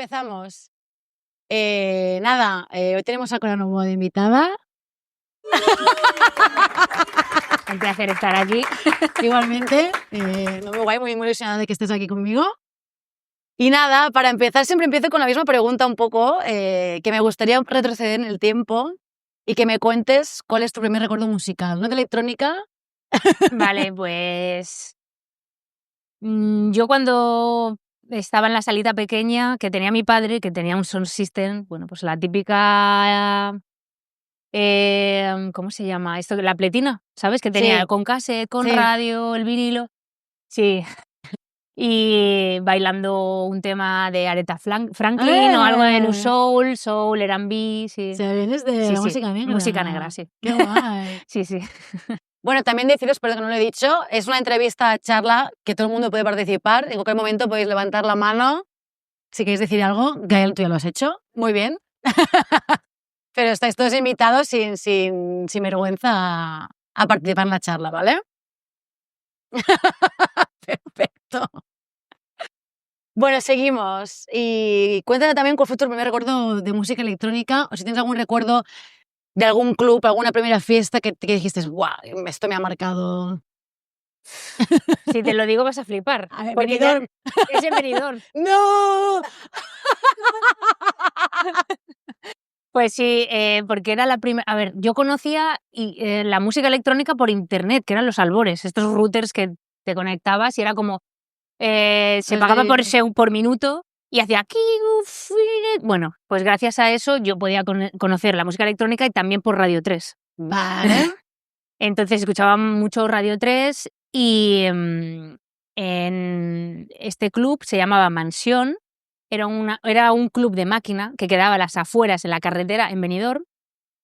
empezamos. Nada, hoy tenemos a Cora Novo de invitada. Un placer estar aquí. Igualmente, muy guay, muy ilusionada de que estés aquí conmigo. Y nada, para empezar siempre empiezo con la misma pregunta un poco, que me gustaría retroceder en el tiempo y que me cuentes cuál es tu primer recuerdo musical, ¿no? De electrónica. Vale, pues yo cuando estaba en la salita pequeña, que tenía mi padre, que tenía un sound system, bueno, pues la típica, ¿cómo se llama? Esto, la pletina, ¿sabes? Que tenía Sí. con cassette, con Sí. radio, el vinilo. Sí. Y bailando un tema de Aretha Franklin o algo de New Soul, R&B, sí. O sea, vienes de la música negra. Música negra, sí. Qué guay. Sí. Bueno, también deciros, perdón que no lo he dicho, es una entrevista, charla, que todo el mundo puede participar. En cualquier momento podéis levantar la mano si queréis decir algo. Gael, tú ya lo has hecho. Muy bien. Pero estáis todos invitados sin vergüenza a participar en la charla, ¿vale? Perfecto. Bueno, seguimos. Y cuéntame también cuál fue tu primer recuerdo de música electrónica, o si tienes algún recuerdo de algún club, alguna primera fiesta que dijiste, ¡guau! Esto me ha marcado. Si te lo digo vas a flipar. A ver, Porque Benidorm. Es en Benidorm. ¡No! Pues sí, porque era la primera. A ver, yo conocía la música electrónica por internet, que eran los albores, estos routers que te conectabas y era como. Se pagaba por minuto y hacía. Bueno, pues gracias a eso yo podía conocer la música electrónica y también por Radio 3. Vale. Entonces escuchaba mucho Radio 3 y en este club se llamaba Mansión. Era un club de máquina que quedaba a las afueras en la carretera en Benidorm.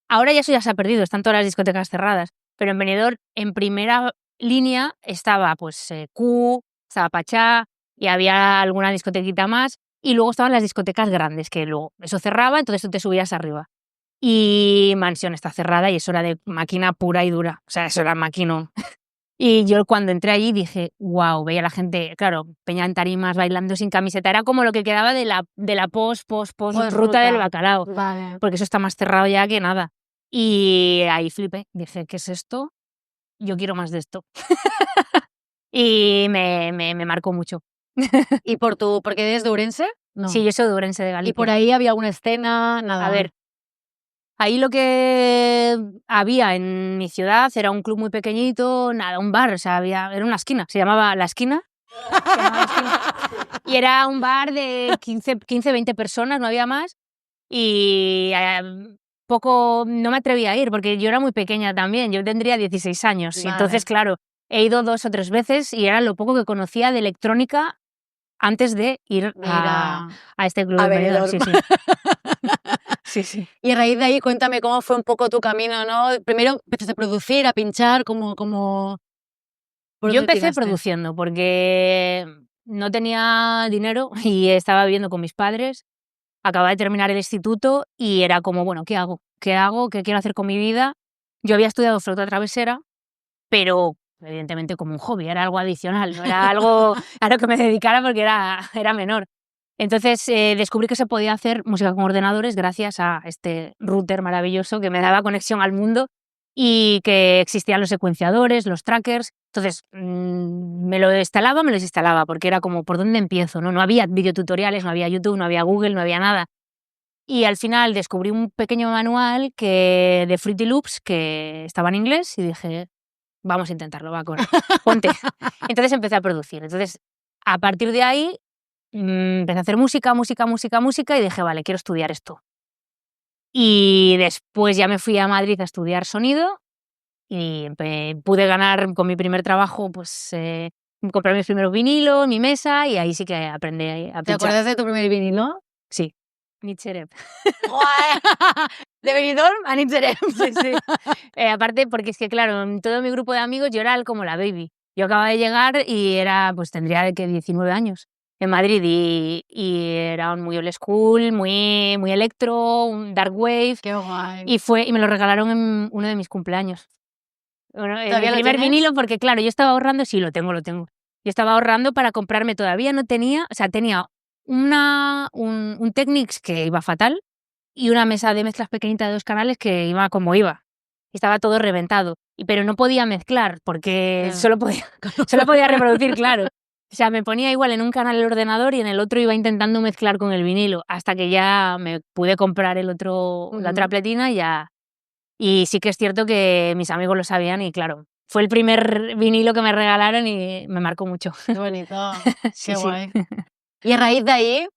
Ahora ya eso ya se ha perdido, están todas las discotecas cerradas. Pero en Benidorm, en primera línea, estaba pues Q, estaba Pachá y había alguna discotequita más. Y luego estaban las discotecas grandes, que luego eso cerraba, entonces tú te subías arriba. Y Mansión está cerrada y eso era de máquina pura y dura. O sea, eso era maquinón. Y yo cuando entré allí dije, wow, veía a la gente, claro, peña en tarimas, bailando sin camiseta. Era como lo que quedaba de la post ruta del bacalao. Vale. Porque eso está más cerrado ya que nada. Y ahí flipé. Dije, ¿qué es esto? Yo quiero más de esto. Y me marcó mucho. ¿Y porque eres de Ourense? No. Sí, yo soy de Ourense, de Galicia. ¿Y por ahí había alguna escena? Nada. A ver, ahí lo que había en mi ciudad era un club muy pequeñito, nada, un bar, o sea, era una esquina, se llamaba La Esquina. Y era un bar de 15, 20 personas, no había más. Y poco no me atrevía a ir porque yo era muy pequeña también, yo tendría 16 años. Vale. Y entonces, claro, he ido 2 o 3 veces y era lo poco que conocía de electrónica antes de ir a este club de Benidorm. Sí. Y a raíz de ahí, cuéntame cómo fue un poco tu camino, ¿no? Primero empezaste a producir, a pinchar, ¿cómo Yo empecé produciendo porque no tenía dinero y estaba viviendo con mis padres. Acababa de terminar el instituto y era como, bueno, ¿qué hago? ¿Qué quiero hacer con mi vida? Yo había estudiado flauta travesera, pero evidentemente como un hobby, era algo adicional, no era algo a lo que me dedicara porque era menor. Entonces descubrí que se podía hacer música con ordenadores gracias a este router maravilloso que me daba conexión al mundo y que existían los secuenciadores, los trackers. Entonces me lo desinstalaba porque era como, ¿por dónde empiezo? No había videotutoriales, no había YouTube, no había Google, no había nada. Y al final descubrí un pequeño manual de Fruity Loops que estaba en inglés y dije, vamos a intentarlo, va, Cora, ponte. Entonces empecé a producir. Entonces, a partir de ahí, empecé a hacer música y dije, vale, quiero estudiar esto. Y después ya me fui a Madrid a estudiar sonido y pude ganar con mi primer trabajo, pues comprar mis primeros vinilos, mi mesa y ahí sí que aprendí a pinchar. ¿Te acuerdas de tu primer vinilo? Sí. Nitcherep. De Benidorm a Nitcherep. Sí. Aparte porque es que claro, en todo mi grupo de amigos yo era como la baby. Yo acababa de llegar y tendría 19 años en Madrid y era muy old school, muy electro, un dark wave. Qué guay. Y me lo regalaron en uno de mis cumpleaños. Bueno, el ¿Todavía lo primer tienes? vinilo porque claro, yo estaba ahorrando, sí, lo tengo. Yo estaba ahorrando para comprarme, todavía no tenía, o sea, tenía un Technics que iba fatal y una mesa de mezclas pequeñita de 2 canales que iba como iba. Estaba todo reventado. Pero no podía mezclar porque solo podía reproducir, claro. O sea, me ponía igual en un canal el ordenador y en el otro iba intentando mezclar con el vinilo hasta que ya me pude comprar la otra pletina y sí que es cierto que mis amigos lo sabían y claro, fue el primer vinilo que me regalaron y me marcó mucho. Qué bonito, sí, qué guay. Y a raíz de ahí,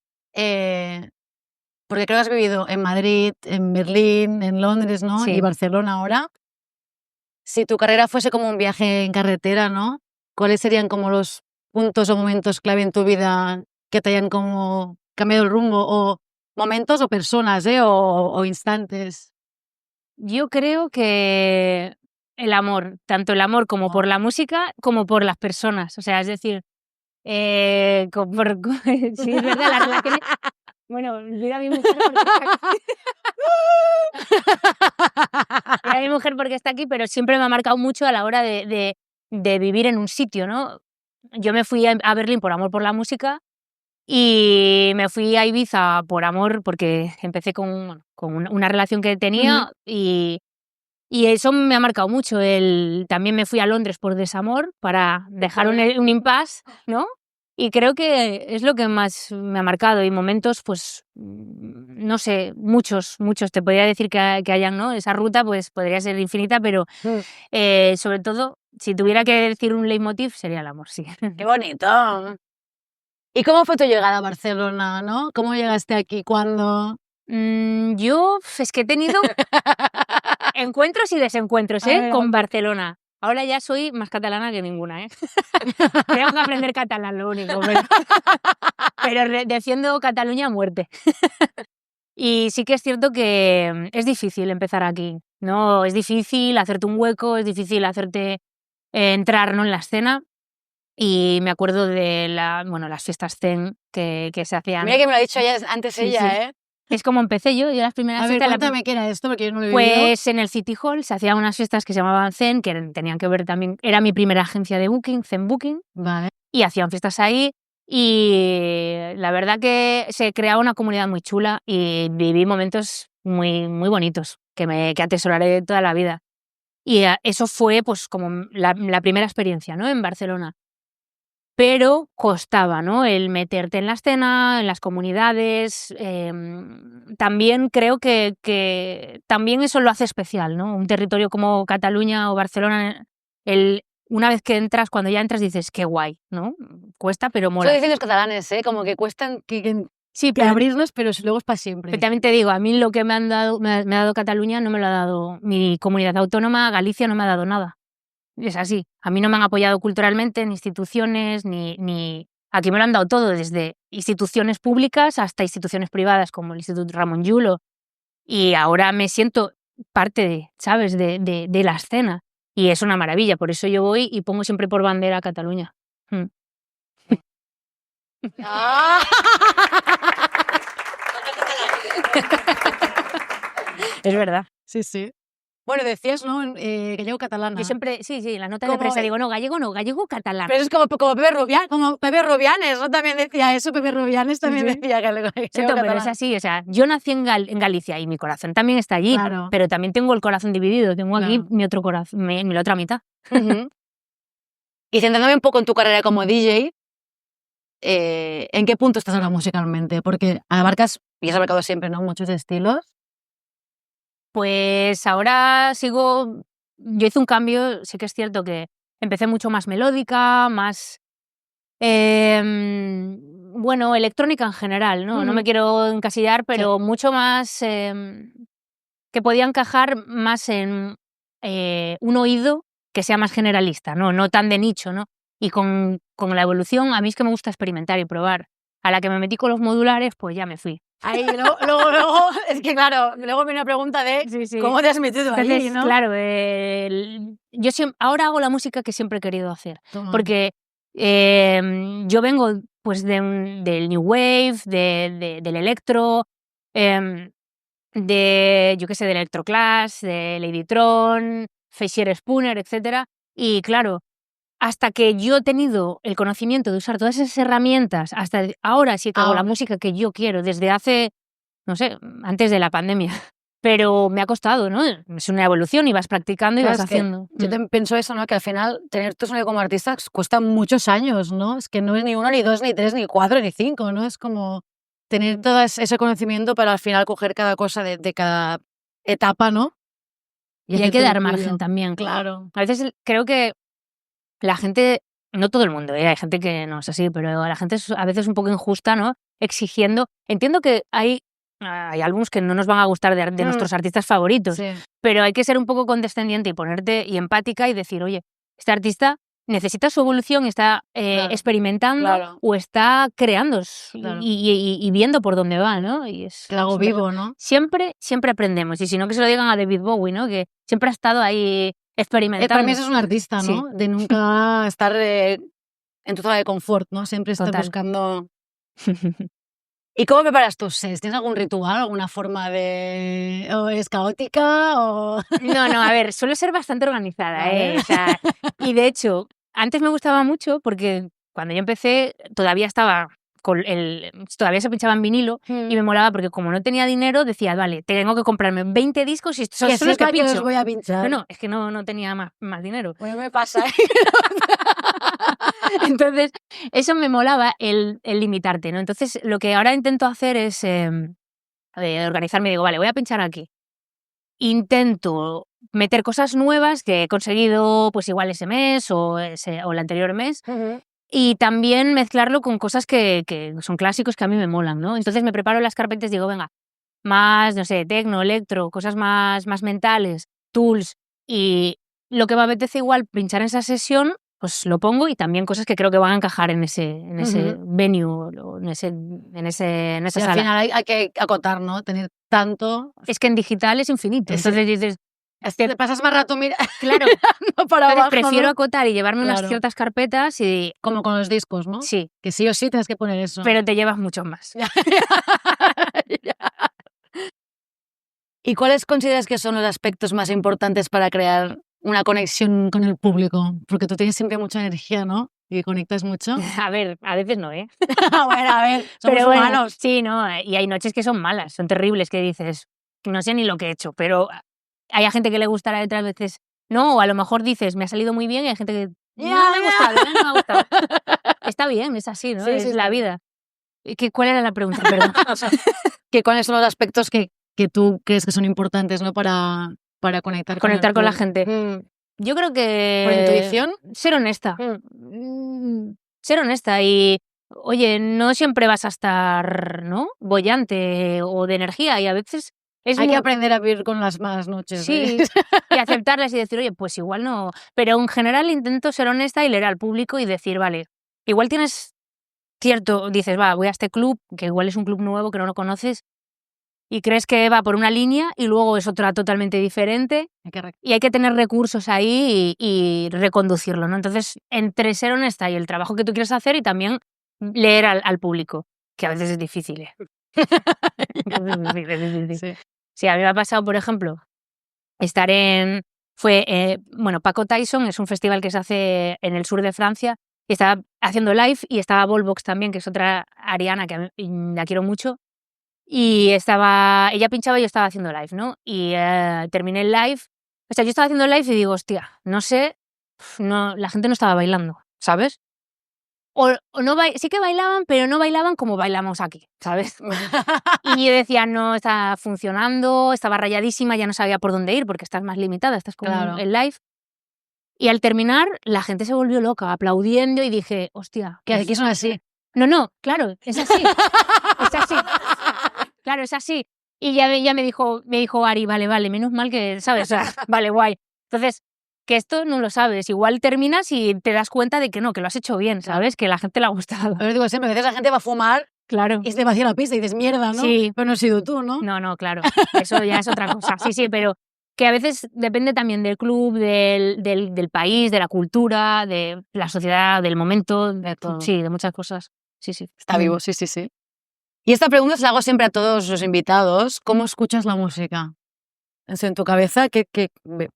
porque creo que has vivido en Madrid, en Berlín, en Londres, ¿no? Sí. Y Barcelona ahora. Si tu carrera fuese como un viaje en carretera, ¿no? ¿Cuáles serían como los puntos o momentos clave en tu vida que te hayan como cambiado el rumbo? O momentos o personas, o instantes. Yo creo que el amor, tanto el amor como por la música como por las personas. O sea, es decir, sí, es verdad, las relaciones. Bueno, mira a mi mujer porque está aquí. Mira a mi mujer porque está aquí, pero siempre me ha marcado mucho a la hora de vivir en un sitio, ¿no? Yo me fui a Berlín por amor por la música y me fui a Ibiza por amor porque empecé con una relación que tenía y eso me ha marcado mucho. También me fui a Londres por desamor para dejar un impasse, ¿no? Y creo que es lo que más me ha marcado. Y momentos, pues, no sé, muchos. Te podría decir que hayan, ¿no? Esa ruta, pues, podría ser infinita, pero sobre todo, si tuviera que decir un leitmotiv, sería el amor, sí. ¡Qué bonito! ¿Y cómo fue tu llegada a Barcelona, no? ¿Cómo llegaste aquí? ¿Cuándo? Yo es que he tenido encuentros y desencuentros, con Barcelona. Ahora ya soy más catalana que ninguna, Tengo que aprender catalán, lo único. Pero defiendo Cataluña a muerte. Y sí que es cierto que es difícil empezar aquí, ¿no? Es difícil hacerte un hueco, es difícil hacerte entrar, ¿no?, en la escena. Y me acuerdo de las fiestas Zen que se hacían. Mira que me lo ha dicho antes ella, Sí. Es como empecé yo las primeras fiestas. A ver, cuéntame qué era esto, porque yo no lo he vivido. Pues en el City Hall se hacían unas fiestas que se llamaban Zen, que tenían que ver también, era mi primera agencia de booking, Zen Booking. Vale. Y hacían fiestas ahí y la verdad que se creaba una comunidad muy chula y viví momentos muy, muy bonitos que atesoraré toda la vida. Y eso fue pues como la primera experiencia, ¿no?, en Barcelona. Pero costaba, ¿no?, el meterte en la escena, en las comunidades. También creo que también eso lo hace especial, ¿no? Un territorio como Cataluña o Barcelona, una vez que entras, cuando ya entras dices, qué guay, ¿no? Cuesta, pero mola. Eso dicen los catalanes, como que cuestan Sí, que abrirnos, pero luego es para siempre. Pero también te digo, a mí lo que me ha dado Cataluña no me lo ha dado mi comunidad autónoma, Galicia no me ha dado nada. Es así. A mí no me han apoyado culturalmente, ni instituciones, ni... Aquí me lo han dado todo, desde instituciones públicas hasta instituciones privadas, como el Instituto Ramon Llull. Y ahora me siento parte, ¿sabes?, de la escena. Y es una maravilla. Por eso yo voy y pongo siempre por bandera a Cataluña. Es verdad. Sí, sí. Bueno, decías, ¿no?, gallego-catalana. Yo siempre, sí, en la nota de prensa digo, no, gallego-catalán. Pero es como Pepe Rubianes, ¿no? También decía eso, Pepe Rubianes también decía gallego-catalán. Pero es así, o sea, yo nací en Galicia y mi corazón también está allí, pero también tengo el corazón dividido, tengo aquí mi otro corazón, mi otra mitad. Y centrándome un poco en tu carrera como DJ, ¿en qué punto estás ahora musicalmente? Porque abarcas, y has abarcado siempre, ¿no?, muchos estilos. Pues ahora yo hice un cambio, sí que es cierto que empecé mucho más melódica, más, electrónica en general, ¿no? No me quiero encasillar, pero mucho más que podía encajar más en un oído que sea más generalista, no tan de nicho, ¿no? Y con la evolución, a mí es que me gusta experimentar y probar. A la que me metí con los modulares, pues ya me fui. Ahí, luego, es que claro, luego viene una pregunta de cómo te has metido ahí, ¿no? Claro, yo ahora hago la música que siempre he querido hacer, porque yo vengo pues del New Wave, del electro, yo qué sé, del Electroclash, de Ladytron, Fischer Spooner, etc. Y claro, hasta que yo he tenido el conocimiento de usar todas esas herramientas, hasta ahora sí que hago la Ahora. música que yo quiero, desde hace, no sé, antes de la pandemia. Pero me ha costado, ¿no? Es una evolución y vas practicando y Claro, vas es que haciendo. yo también pienso eso, ¿no? Que al final tener tu sonido como artista cuesta muchos años, ¿no? Es que no es ni 1, ni 2, ni 3, ni 4, ni 5, ¿no? Es como tener todo ese conocimiento para al final coger cada cosa de cada etapa, ¿no? Y hay que hacerte lo dar margen tuyo. también. Claro. A veces creo que la gente, no todo el mundo, hay gente que no es así, pero la gente es a veces un poco injusta, ¿no? Exigiendo. Entiendo que hay álbumes que no nos van a gustar de nuestros artistas favoritos, Sí, pero hay que ser un poco condescendiente y ponerte y empática y decir, oye, este artista necesita su evolución, está Claro, experimentando claro. o está creando Claro. y viendo por dónde va, ¿no? Y Que lo hago siempre, vivo, ¿no? siempre aprendemos. Y si no, que se lo digan a David Bowie, ¿no? Que siempre ha estado ahí experimentando. Para mí eso es un artista, Sí. ¿no? De nunca estar en tu zona de confort, ¿no? Siempre estás Total. buscando... ¿Y cómo preparas tus sets? ¿Tienes algún ritual, alguna forma de... o eres caótica o...? No, a ver, suelo ser bastante organizada, Vale. O sea, y de hecho, antes me gustaba mucho porque cuando yo empecé todavía estaba todavía se pinchaba en vinilo y me molaba porque como no tenía dinero decía, vale, tengo que comprarme 20 discos y estos Que son los que sepa que los pincho. voy a pinchar. No, es que no tenía más dinero. Bueno, me pasa, ¿eh? Entonces, eso me molaba el limitarte, ¿no? Entonces, lo que ahora intento hacer es organizarme. Digo, vale, voy a pinchar aquí. Intento meter cosas nuevas que he conseguido, pues igual ese mes o el anterior mes, y también mezclarlo con cosas que son clásicos que a mí me molan, ¿no? Entonces me preparo las carpetas y digo, venga, más, no sé, tecno, electro, cosas más mentales, tools, y lo que me apetece igual pinchar en esa sesión, pues lo pongo, y también cosas que creo que van a encajar en ese venue o en esa Y al sala. final hay que acotar, ¿no? Tener tanto... Es que en digital es infinito. Ese- Entonces dices, Te pasas más rato mirando claro, para entonces abajo, prefiero ¿no? acotar y llevarme unas Claro. ciertas carpetas y Como con los discos, ¿no? sí, Que sí o sí tienes que poner eso. pero te llevas mucho más. Ya. ¿Y cuáles consideras que son los aspectos más importantes para crear una conexión con el público? Porque tú tienes siempre mucha energía, ¿no? Y conectas mucho. A ver, a veces no, Bueno, a ver, somos pero bueno, humanos. sí, no, y hay noches que son malas, son terribles, que dices, no sé ni lo que he hecho, pero hay gente que le gustará, otras veces no, o a lo mejor dices, me ha salido muy bien, y hay gente que no me ha gustado, no me ha gustado. Está bien, es así, ¿no? Sí, Es sí, la sí. vida. ¿Cuál era la pregunta? Perdón. ¿Cuáles son los aspectos que tú crees que son importantes, ¿no? Para conectar con el Conectar con la público? gente. Yo creo que... ¿Por intuición? Ser honesta. Ser honesta y, oye, no siempre vas a estar, ¿no? Boyante o de energía, y a veces es Hay que muy... aprender a vivir con las malas noches. Sí, y aceptarlas y decir, oye, pues igual no... Pero en general intento ser honesta y leer al público y decir, vale, igual tienes cierto... Dices, va, voy a este club, que igual es un club nuevo que no lo conoces, y crees que va por una línea y luego es otra totalmente diferente, y hay que tener recursos ahí y reconducirlo, ¿no? Entonces, entre ser honesta y el trabajo que tú quieres hacer, y también leer al público, que a veces es difícil, ¿eh? Es difícil. Sí. Sí, a mí me ha pasado, por ejemplo, estar en... bueno, Paco Tyson es un festival que se hace en el sur de Francia, y estaba haciendo live, y estaba Volvox también, que es otra ariana que la quiero mucho, y ella pinchaba y yo estaba haciendo live, ¿no? Y terminé el live, o sea, yo estaba haciendo live y digo, hostia, no sé, no, la gente no estaba bailando, ¿sabes? O no sí que bailaban, pero no bailaban como bailamos aquí, ¿sabes? Y yo decía, no está funcionando, estaba rayadísima, ya no sabía por dónde ir porque estás más limitada, estás como Claro. en live. Y al terminar, la gente se volvió loca, aplaudiendo, y dije, hostia. Que aquí son así. No, claro, es así. Es así. Claro, es así. Y ya me dijo Ari, vale, menos mal que, ¿sabes? O sea, vale, guay. Entonces, que esto no lo sabes. Igual terminas y te das cuenta de que no, que lo has hecho bien, ¿sabes? Que a la gente le ha gustado. Pero digo siempre, a veces la gente va a fumar Claro. y se vacía la pista y dices, mierda, ¿no? Sí. Pero no has sido tú, ¿no? No, claro. Eso ya es otra cosa. Sí, pero que a veces depende también del club, del país, de la cultura, de la sociedad, del momento, De todo. Sí, de muchas cosas. Sí. Está vivo, sí. Y esta pregunta se la hago siempre a todos los invitados. ¿Cómo escuchas la música? En tu cabeza,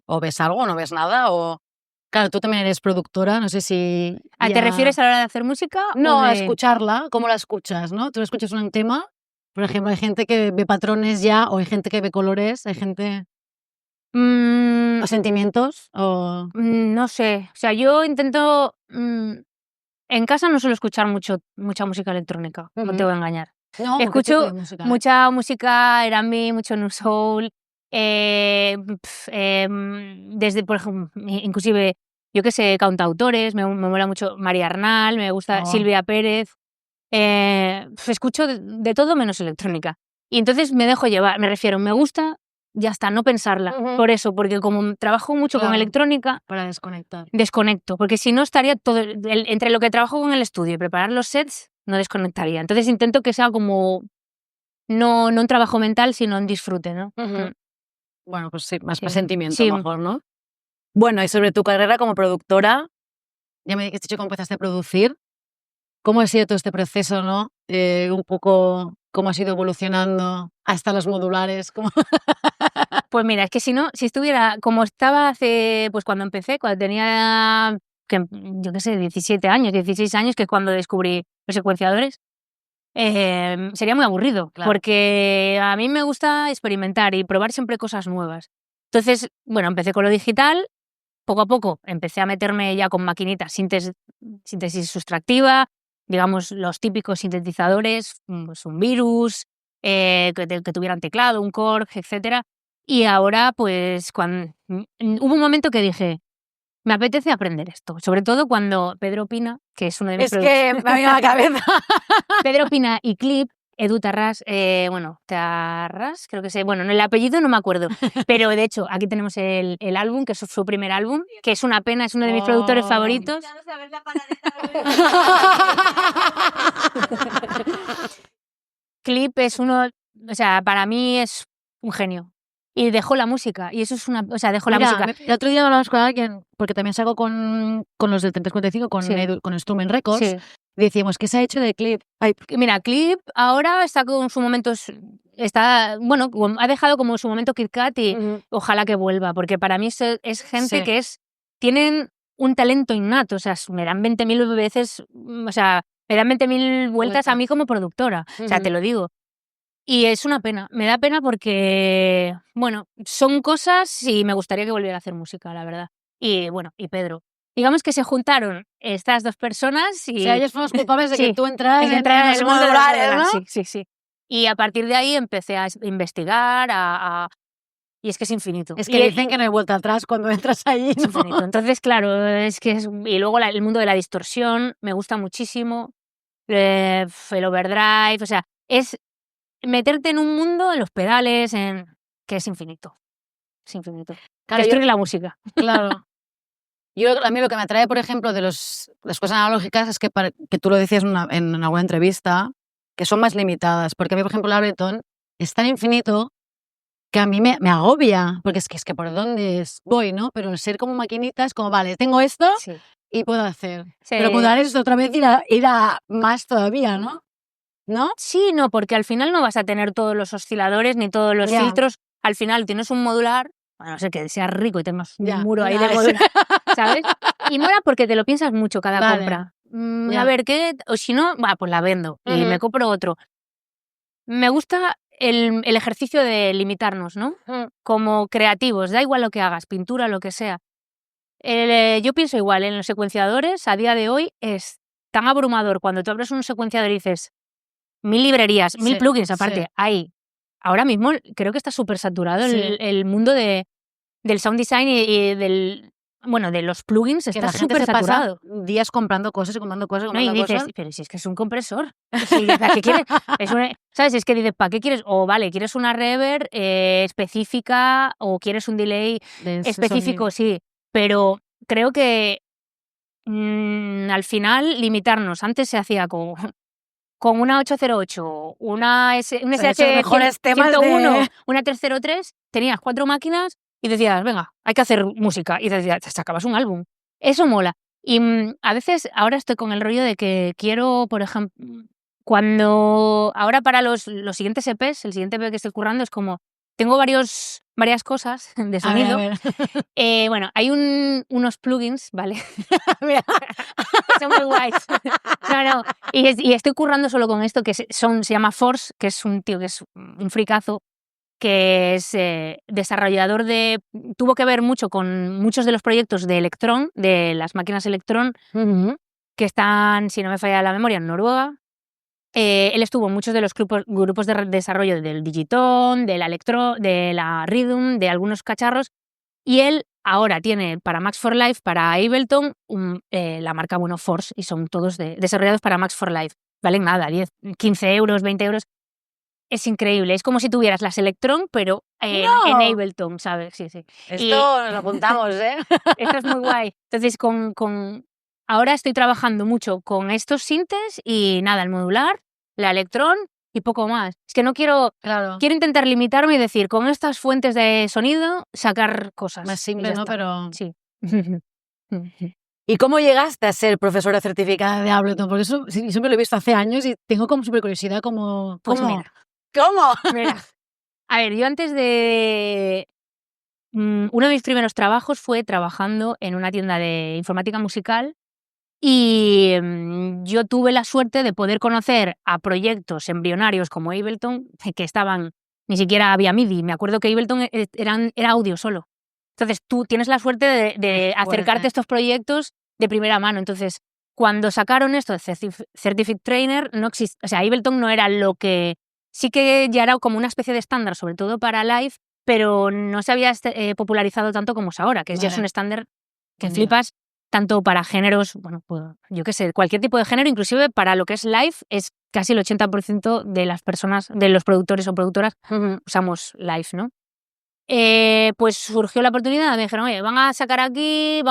o ves algo o no ves nada? O Claro, tú también eres productora, no sé si... ¿Te refieres a la hora de hacer música? No, a escucharla, ¿cómo la escuchas, no? Tú escuchas un tema, por ejemplo, hay gente que ve patrones ya, o hay gente que ve colores, hay gente... ¿O sentimientos? O... No sé, o sea, yo intento... en casa no suelo escuchar mucha música electrónica, no te voy a engañar. No, escucho mucha música R&B, mucho New Soul, desde, por ejemplo, inclusive, yo qué sé, cantautores, me mola mucho María Arnal, me gusta Silvia Pérez, escucho de todo menos electrónica. Y entonces me dejo llevar, me refiero, me gusta, ya está, no pensarla. Por eso, porque como trabajo mucho con electrónica... Para desconectar. Desconecto, porque si no estaría todo... entre lo que trabajo con el estudio y preparar los sets, no desconectaría. Entonces intento que sea como... No un trabajo mental, sino un disfrute, ¿no? Bueno, pues sí, más sentimiento mejor, ¿no? Bueno, y sobre tu carrera como productora, ya me dijiste cómo empezaste a producir. ¿Cómo ha sido todo este proceso, no? Un poco cómo has ido evolucionando hasta los modulares. Pues mira, es que si estuviera como estaba hace, pues cuando empecé, cuando tenía, yo qué sé, 17 años, 16 años, que es cuando descubrí los secuenciadores, sería muy aburrido, porque a mí me gusta experimentar y probar siempre cosas nuevas. Entonces, bueno, empecé con lo digital, poco a poco empecé a meterme ya con maquinitas, síntesis sustractiva, digamos los típicos sintetizadores, pues un Virus, que tuvieran teclado, un Korg, etcétera. Y ahora, pues, hubo un momento que dije, me apetece aprender esto, sobre todo cuando Pedro Pina, que es uno de mis productores... Es que me ha venido a la cabeza. Pedro Pina y Clip, Edu Tarrás, Tarrás, creo que sé, bueno, el apellido no me acuerdo, pero de hecho aquí tenemos el álbum, que es su primer álbum, que es una pena, es uno de mis productores favoritos. Ya no sabes la Clip es uno, o sea, para mí es un genio. Y dejó la música, y eso es una... O sea, dejó la música. El otro día hablamos con alguien, porque también salgo con los del 3055, con Instrument Records, Sí. Decíamos, ¿qué se ha hecho de Clip? Mira, Clip ahora está con su momento... Bueno, ha dejado como su momento Kit Kat y ojalá que vuelva, porque para mí es gente que tienen un talento innato, o sea, me dan 20.000 veces, o sea, me dan 20.000 vueltas a mí como productora, o sea, te lo digo. Y es una pena, me da pena porque, bueno, son cosas y me gustaría que volviera a hacer música, la verdad. Y bueno, y Pedro. Digamos que se juntaron estas dos personas y... O sea, ellos fueron los culpables de que tú entraras en el mundo modulares, ¿no? Sí. Y a partir de ahí empecé a investigar, y es que es infinito. Es que dicen que no hay vuelta atrás cuando entras allí, ¿no? Es infinito. Entonces, claro, es que y luego el mundo de la distorsión me gusta muchísimo, el overdrive, o sea, es meterte en un mundo, en los pedales, que es infinito. Es infinito. Claro, destruir la música. Claro. A mí lo que me atrae, por ejemplo, de las cosas analógicas es que tú lo decías en alguna entrevista, que son más limitadas. Porque a mí, por ejemplo, el Ableton es tan infinito que a mí me agobia. Porque es que por dónde voy, ¿no? Pero el ser como maquinita es como, vale, tengo esto y puedo hacer. Sí. Pero mudar esto otra vez ir a más todavía, ¿no? ¿No? Sí, no, porque al final no vas a tener todos los osciladores ni todos los filtros. Al final tienes un modular, a no ser que seas rico y tengas un muro ahí de modular, ¿sabes? Y mola porque te lo piensas mucho cada compra. A ver, ¿qué? O si no, pues la vendo y me compro otro. Me gusta el ejercicio de limitarnos, ¿no? Como creativos, da igual lo que hagas, pintura, lo que sea. Yo pienso igual, en los secuenciadores, a día de hoy, es tan abrumador cuando tú abres un secuenciador y dices 1000 librerías, 1000 plugins aparte, hay. Ahora mismo creo que está súper saturado el mundo del sound design y de los plugins, está súper saturado. Días comprando cosas y comprando cosas. No, y dices, pero si es que es un compresor. ¿Para qué quieres? ¿Sabes? Es que dices, ¿para qué quieres? O vale, ¿quieres una reverb específica o quieres un delay específico? Sí, pero creo que al final limitarnos. Antes se hacía con una 808, una SH-101, una 303, tenías 4 máquinas y decías, venga, hay que hacer música. Y decías, te sacabas un álbum. Eso mola. Y a veces ahora estoy con el rollo de que quiero, por ejemplo, ahora para los siguientes EPs, el siguiente EP que estoy currando es como, tengo varias cosas de sonido. A ver. Bueno, hay unos plugins, ¿vale? Mira, son muy guays. No. Y estoy currando solo con esto, que se llama Force, que es un tío que es un fricazo, que es desarrollador tuvo que ver mucho con muchos de los proyectos de Electron, de las máquinas Electron, que están, si no me falla la memoria, en Noruega. Él estuvo en muchos de los grupos de desarrollo del Digiton, de la Rhythm, de algunos cacharros, y él ahora tiene para Max for Life, para Ableton, la marca Force, y son todos desarrollados para Max for Life. Valen nada, 10, 15 euros, 20 euros. Es increíble, es como si tuvieras las Electron, pero en Ableton, ¿sabes? Sí. Esto lo apuntamos, ¿eh? Esto es muy guay. Entonces, ahora estoy trabajando mucho con estos sintes y nada, el modular, la Electron y poco más. Es que no quiero intentar limitarme y decir, con estas fuentes de sonido, sacar cosas. Más simple, ¿no? Pero... Sí. ¿Y cómo llegaste a ser profesora certificada de Ableton? Porque eso siempre lo he visto hace años y tengo como súper curiosidad como... Pues ¿Cómo? mira. ¿Cómo? Mira. A ver, yo antes de... uno de mis primeros trabajos fue trabajando en una tienda de informática musical y yo tuve la suerte de poder conocer a proyectos embrionarios como Ableton, que estaban, ni siquiera había MIDI. Me acuerdo que Ableton era audio solo. Entonces tú tienes la suerte de acercarte a estos proyectos de primera mano. Entonces, cuando sacaron esto de Certificate Trainer, no existe, o sea, Ableton no era lo que... Sí que ya era como una especie de estándar, sobre todo para live, pero no se había popularizado tanto como es ahora, que ya es un estándar que flipas, tanto para géneros, bueno, pues, yo qué sé, cualquier tipo de género, inclusive para lo que es live, es casi el 80% de las personas, de los productores o productoras, usamos live, ¿no? Pues surgió la oportunidad, me dijeron, oye, van a sacar aquí,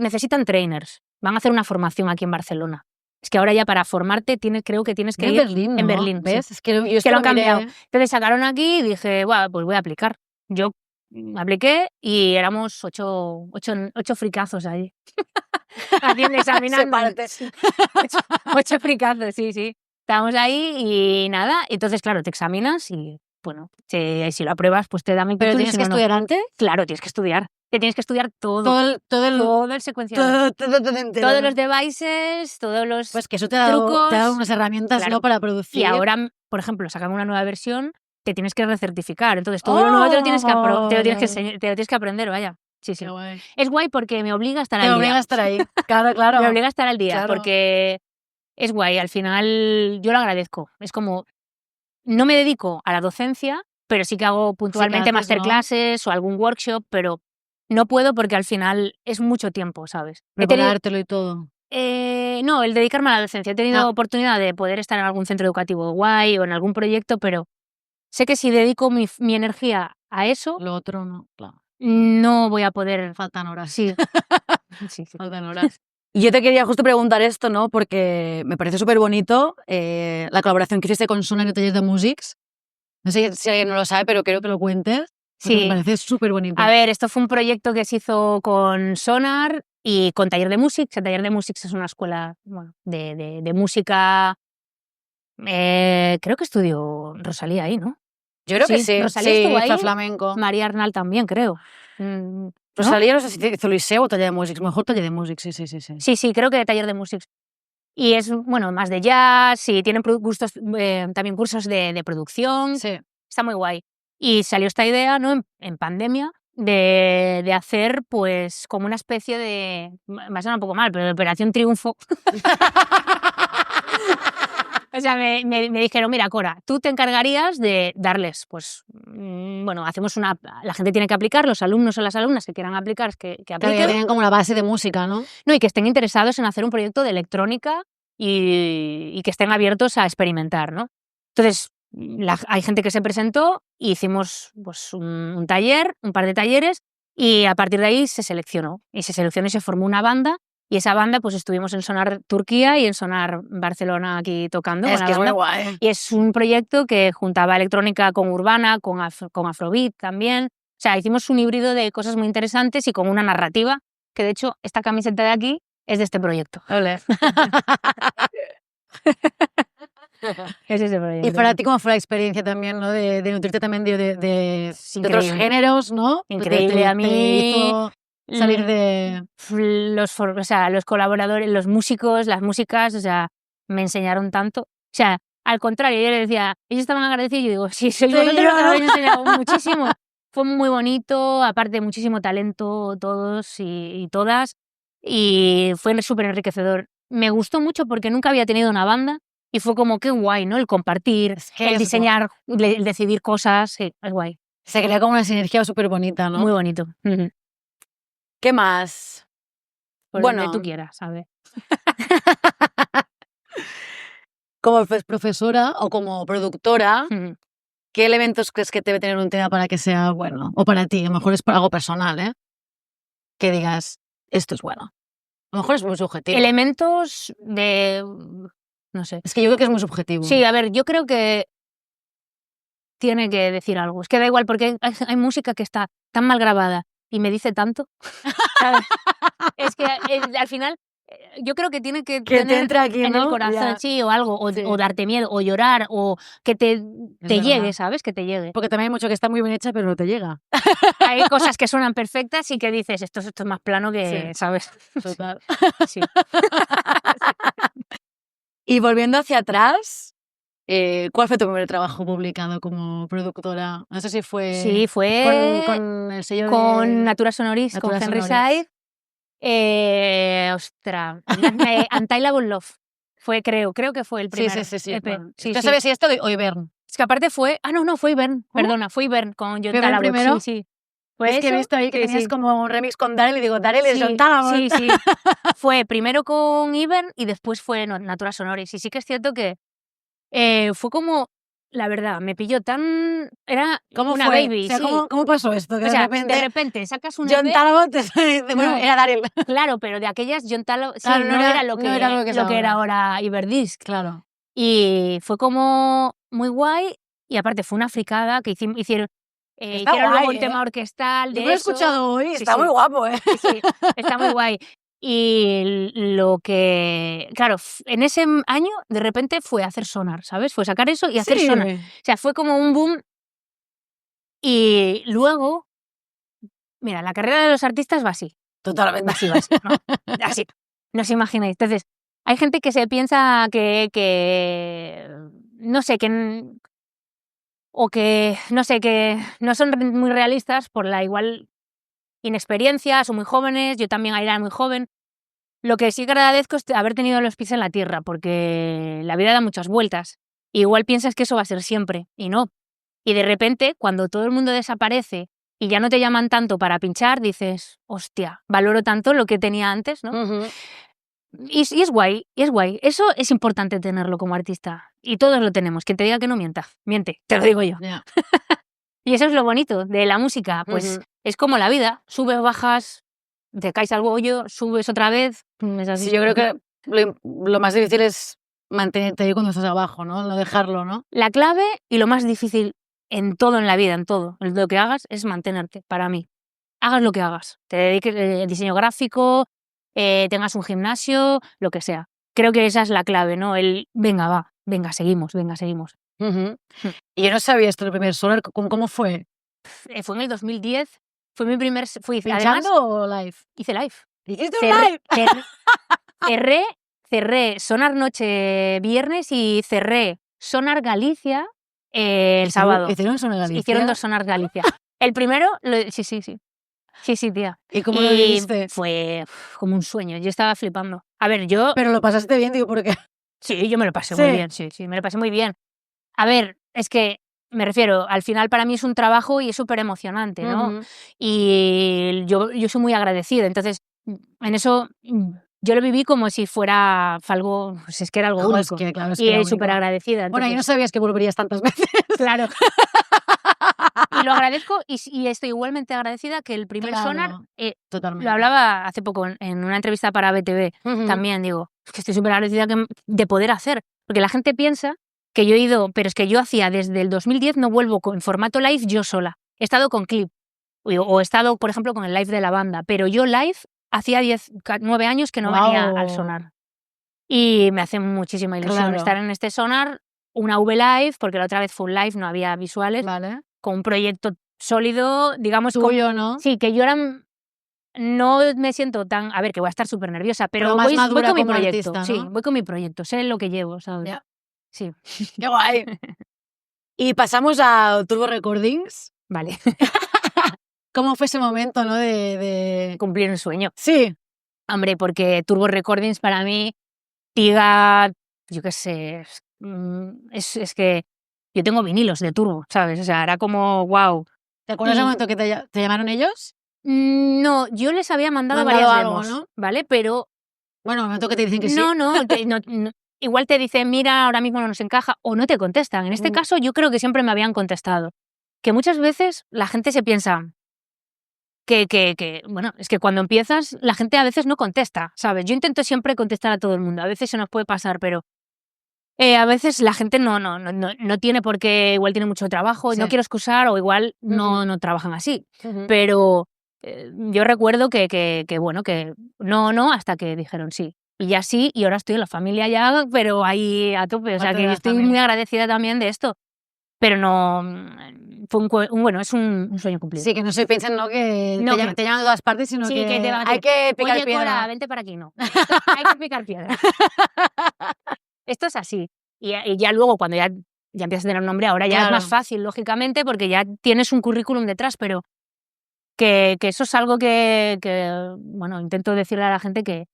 necesitan trainers, van a hacer una formación aquí en Barcelona. Es que ahora ya para formarte creo que tienes que ir Berlín, ¿no? en Berlín. ¿Ves? Sí. Es que yo lo han cambiado. Entonces sacaron aquí y dije, bueno, pues voy a aplicar. Yo apliqué y éramos 8 fricazos ahí. Haciendo, examinando. 8 fricazos, sí. Estábamos ahí y nada. Entonces, claro, te examinas y, bueno, si lo apruebas, pues te dan el título. ¿Pero tienes que estudiar antes? Claro, tienes que estudiar. Te tienes que estudiar todo el secuenciador. Todos los devices, todos los pues que eso te trucos. Te da unas herramientas, ¿no? Para producir. Y ahora, por ejemplo, sacan una nueva versión, te tienes que recertificar. Entonces, todo lo nuevo te lo tienes que aprender, vaya. Sí. Qué guay. Es guay porque me obliga a estar al día. Me obliga a estar ahí. Claro. Me obliga a estar al día, porque es guay. Al final, yo lo agradezco. Es como, no me dedico a la docencia, pero sí que hago puntualmente masterclasses, ¿no? O algún workshop, pero no puedo porque al final es mucho tiempo, ¿sabes? Preparártelo y todo. No, el dedicarme a la docencia. He tenido oportunidad de poder estar en algún centro educativo guay o en algún proyecto, pero sé que si dedico mi energía a eso... Lo otro no, claro. No voy a poder... Faltan horas. Sí. Faltan horas. Y yo te quería justo preguntar esto, ¿no? Porque me parece súper bonito la colaboración que hiciste con Sonar y Tallers de Músics. No sé si alguien no lo sabe, pero quiero que lo cuentes. Sí. Me parece súper bonito. A ver, esto fue un proyecto que se hizo con Sonar y con Taller de Músics. El Taller de Músics es una escuela de música... creo que estudió Rosalía ahí, ¿no? Yo creo que sí. Rosalía estuvo ahí. Flamenco. María Arnal también, creo. Rosalía no sé si hizo Liceo o Taller de Músics. Mejor Taller de Músics, sí. Sí, creo que Taller de Músics. Y es, bueno, más de jazz y tienen también cursos de producción. Sí. Está muy guay. Y salió esta idea, ¿no? En pandemia de hacer, pues, como una especie de... Me suena un poco mal, pero de Operación Triunfo. O sea, me dijeron, mira, Cora, tú te encargarías de darles, pues, bueno, la gente tiene que aplicar, los alumnos o las alumnas que quieran aplicar, que apliquen. Que tengan como una base de música, ¿no? No, y que estén interesados en hacer un proyecto de electrónica y que estén abiertos a experimentar, ¿no? Entonces, hay gente que se presentó y hicimos pues, un taller, un par de talleres, y a partir de ahí se seleccionó. Y se formó una banda. Y esa banda, pues estuvimos en Sonar Turquía y en Sonar Barcelona aquí tocando. Es que es muy guay. Y es un proyecto que juntaba electrónica con urbana, con afrobeat también. O sea, hicimos un híbrido de cosas muy interesantes y con una narrativa, que de hecho esta camiseta de aquí es de este proyecto. Ole. Es ese proyecto. Y para ti, ¿cómo fue la experiencia también, ¿no? De nutrirte también de otros géneros, ¿no? Increíble. A Te mí hizo salir de... o sea, los colaboradores, los músicos, las músicas, o sea, me enseñaron tanto. O sea, al contrario, yo les decía, ellos estaban agradecidos y yo digo, sí, sois vosotros los que me habéis enseñado muchísimo. Fue muy bonito, aparte muchísimo talento todos y todas, y fue súper enriquecedor. Me gustó mucho porque nunca había tenido una banda y fue como qué guay, ¿no? El compartir, el diseñar, el decidir cosas, sí, es guay. Se crea como una sinergia súper bonita, ¿no? Muy bonito. ¿Qué más? Por bueno, donde tú quieras, ¿sabes? Como profesora o como productora, ¿qué elementos crees que debe tener un tema para que sea bueno? O para ti, a lo mejor es por algo personal, ¿eh? Que digas, esto es bueno. A lo mejor es muy subjetivo. Elementos de... no sé. Es que yo creo que es muy subjetivo. Sí, a ver, yo creo que tiene que decir algo. Es que da igual, porque hay música que está tan mal grabada y me dice tanto, ¿sabes? Es que al final yo creo que tiene que tener te entra aquí, en ¿no? el corazón, sí, o algo, Sí. o darte miedo, o llorar, o que te llegue, ¿sabes? Que te llegue. Porque también hay mucho que está muy bien hecha, pero no te llega. Hay cosas que suenan perfectas y que dices, esto es más plano que, Sí. ¿sabes? Total. Sí. Y volviendo hacia atrás, ¿cuál fue tu primer trabajo publicado como productora? No sé si fue... Sí, fue con el sello con Natura Sonoris, Natura con Henry Sonoris. Side. Ostras, Untitled Love. Fue, creo que fue el primer Sí. EP. Bueno, Sí, no sabes si esto o Ibern. Es que aparte fue... no, fue Ibern. ¿Cómo? Perdona, fue Ibern con John ¿Ibern Talabot. primero? Sí. ¿Fue es que he eso? visto ahí que tenías como un remix con Daryl y digo, Daryl es John Sí, Talabot. sí. Fue primero con Ibern y después fue Natura Sonoris. Y sí que es cierto que fue como... La verdad, me pilló tan... Era ¿Cómo una fue? baby, O sea, sí. ¿cómo pasó esto? Que O sea, de repente sacas un John EP... Talabot, bueno, era Daryl. Claro, pero de aquellas John Talabot... Sí, Claro, no era lo no era que era ahora Iberdisc. Claro. Y fue como muy guay. Y aparte fue una fricada que hicieron... hicieron luego un tema orquestal de Yo lo he eso. escuchado hoy, Sí, está muy guapo, ¿eh? Sí, está muy guay. Y lo que, claro, en ese año de repente fue hacer sonar, ¿sabes? Fue sacar eso y hacer sonar. O sea, fue como un boom. Y luego, mira, la carrera de los artistas va así. Totalmente. Va así, ¿no? Así. No os imagináis. Entonces, hay gente que se piensa que no sé, no sé, que no son muy realistas por la igual inexperiencia, son muy jóvenes, yo también era muy joven. Lo que sí agradezco es haber tenido los pies en la tierra, porque la vida da muchas vueltas. Igual piensas que eso va a ser siempre, y no. Y de repente, cuando todo el mundo desaparece y ya no te llaman tanto para pinchar, dices, hostia, valoro tanto lo que tenía antes, ¿no? Y es guay, es guay. Eso es importante tenerlo como artista. Y todos lo tenemos. Quien te diga que no miente, te lo digo yo. Yeah. Y eso es lo bonito de la música, pues es como la vida, subes, bajas, te caes al hoyo, subes otra vez, es así. Sí, yo creo que lo más difícil es mantenerte ahí cuando estás abajo, ¿no? No dejarlo, ¿no? La clave y lo más difícil en todo en la vida, en todo, lo que hagas es mantenerte, para mí. Hagas lo que hagas, te dediques al diseño gráfico, tengas un gimnasio, lo que sea. Creo que esa es la clave, ¿no? Venga, seguimos. Y yo no sabía esto del primer sonar, ¿cómo fue? Fue en el 2010, fue mi primer... ¿Pinchando o live? Hice live. ¿Hiciste un live? Cerré Sonar Noche viernes y cerré Sonar Galicia el sábado. ¿Hicieron Sonar Galicia? Hicieron 2 Sonar Galicia. El primero, sí. Sí, tía. ¿Y cómo lo viviste? Fue como un sueño, yo estaba flipando. A ver, Pero lo pasaste bien, digo, ¿por qué? Sí, yo me lo pasé muy bien, sí, me lo pasé muy bien. A ver, es que me refiero, al final para mí es un trabajo y es súper emocionante, ¿no? Y yo soy muy agradecida, entonces en eso yo lo viví como si fuera algo, pues es que era algo único. Es que, claro, y súper agradecida. Bueno, y no sabías que volverías tantas veces. Claro. Y lo agradezco y estoy igualmente agradecida que el primer Sonar, lo hablaba hace poco en una entrevista para BTV, también digo, es que estoy súper agradecida de poder hacer, porque la gente piensa que yo he ido, pero es que yo hacía desde el 2010, no vuelvo en formato live yo sola, he estado con clip, o he estado, por ejemplo, con el live de la banda, pero yo live hacía 9 años que no venía al Sonar. Y me hace muchísima ilusión estar en este Sonar, una V-Live, porque la otra vez fue un live, no había visuales, Vale. con un proyecto sólido, digamos. Tuyo, ¿no? Sí, que yo ahora no me siento tan... A ver, que voy a estar súper nerviosa, pero más voy madura con mi como proyecto. artista, ¿no? Sí, voy con mi proyecto, sé lo que llevo, ¿sabes? Ya. Sí. ¡Qué guay! Y pasamos a Turbo Recordings. Vale. ¿Cómo fue ese momento, no? De... Cumplir un sueño. Sí. Hombre, porque Turbo Recordings para mí, diga, yo qué sé, es que yo tengo vinilos de Turbo, ¿sabes? O sea, era como, wow. ¿Te acuerdas del momento que te llamaron ellos? No, yo les había mandado varias algo, demos, ¿no? ¿vale? Pero... Bueno, el momento que te dicen que sí. No, igual te dicen, mira, ahora mismo no nos encaja, o no te contestan. En este caso, yo creo que siempre me habían contestado. Que muchas veces la gente se piensa bueno, es que cuando empiezas, la gente a veces no contesta, ¿sabes? Yo intento siempre contestar a todo el mundo. A veces se nos puede pasar, pero a veces la gente no tiene por qué, igual tiene mucho trabajo, Sí. no quiero excusar, o igual no trabajan así. Pero yo recuerdo que bueno, que no, hasta que dijeron sí. Y ya sí, y ahora estoy en la familia ya, pero ahí a tope. O sea, que yo estoy muy agradecida también de esto. Pero no, fue bueno, es un sueño cumplido. Sí, que no se piensen, ¿no? Que te llaman de todas partes, sino sí, que te van a hay que picar oye, piedra. Cora, vente para aquí, no. Hay que picar piedra. Esto es así. Y ya luego, cuando ya empiezas a tener un nombre, ahora ya es más fácil, lógicamente, porque ya tienes un currículum detrás, pero que eso es algo que bueno, intento decirle a la gente que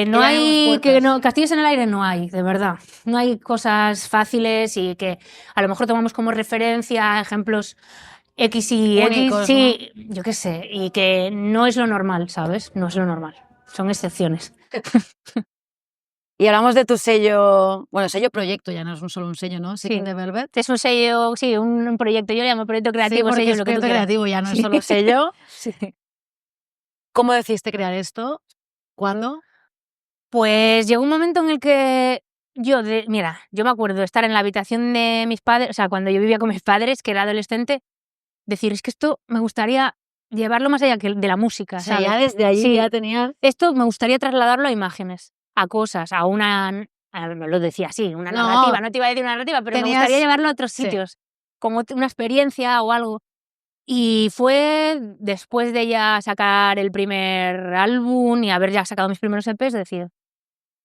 no hay, castillos en el aire no hay, de verdad. No hay cosas fáciles y que a lo mejor tomamos como referencia ejemplos X y únicos, X, sí, ¿no? Yo qué sé, y que no es lo normal, ¿sabes? No es lo normal, son excepciones. Y hablamos de tu sello, bueno, sello proyecto, ya no es solo un sello, ¿no? Seeking the Velvet. Es un sello, sí, un proyecto, yo le llamo proyecto creativo, sí, sello, es lo que tú proyecto quieras. creativo, ya no es solo sello. Sí. ¿Cómo decidiste crear esto? ¿Cuándo? Pues llegó un momento en el que mira, yo me acuerdo de estar en la habitación de mis padres, o sea, cuando yo vivía con mis padres, que era adolescente, decir, es que esto me gustaría llevarlo más allá que de la música, o sea, ¿sabes? ya desde allí sí, ya tenías... Esto me gustaría trasladarlo a imágenes, a cosas, no lo decía así, una narrativa, no te iba a decir una narrativa, pero me gustaría llevarlo a otros sitios, como una experiencia o algo. Y fue después de ya sacar el primer álbum y haber ya sacado mis primeros EPs, decir,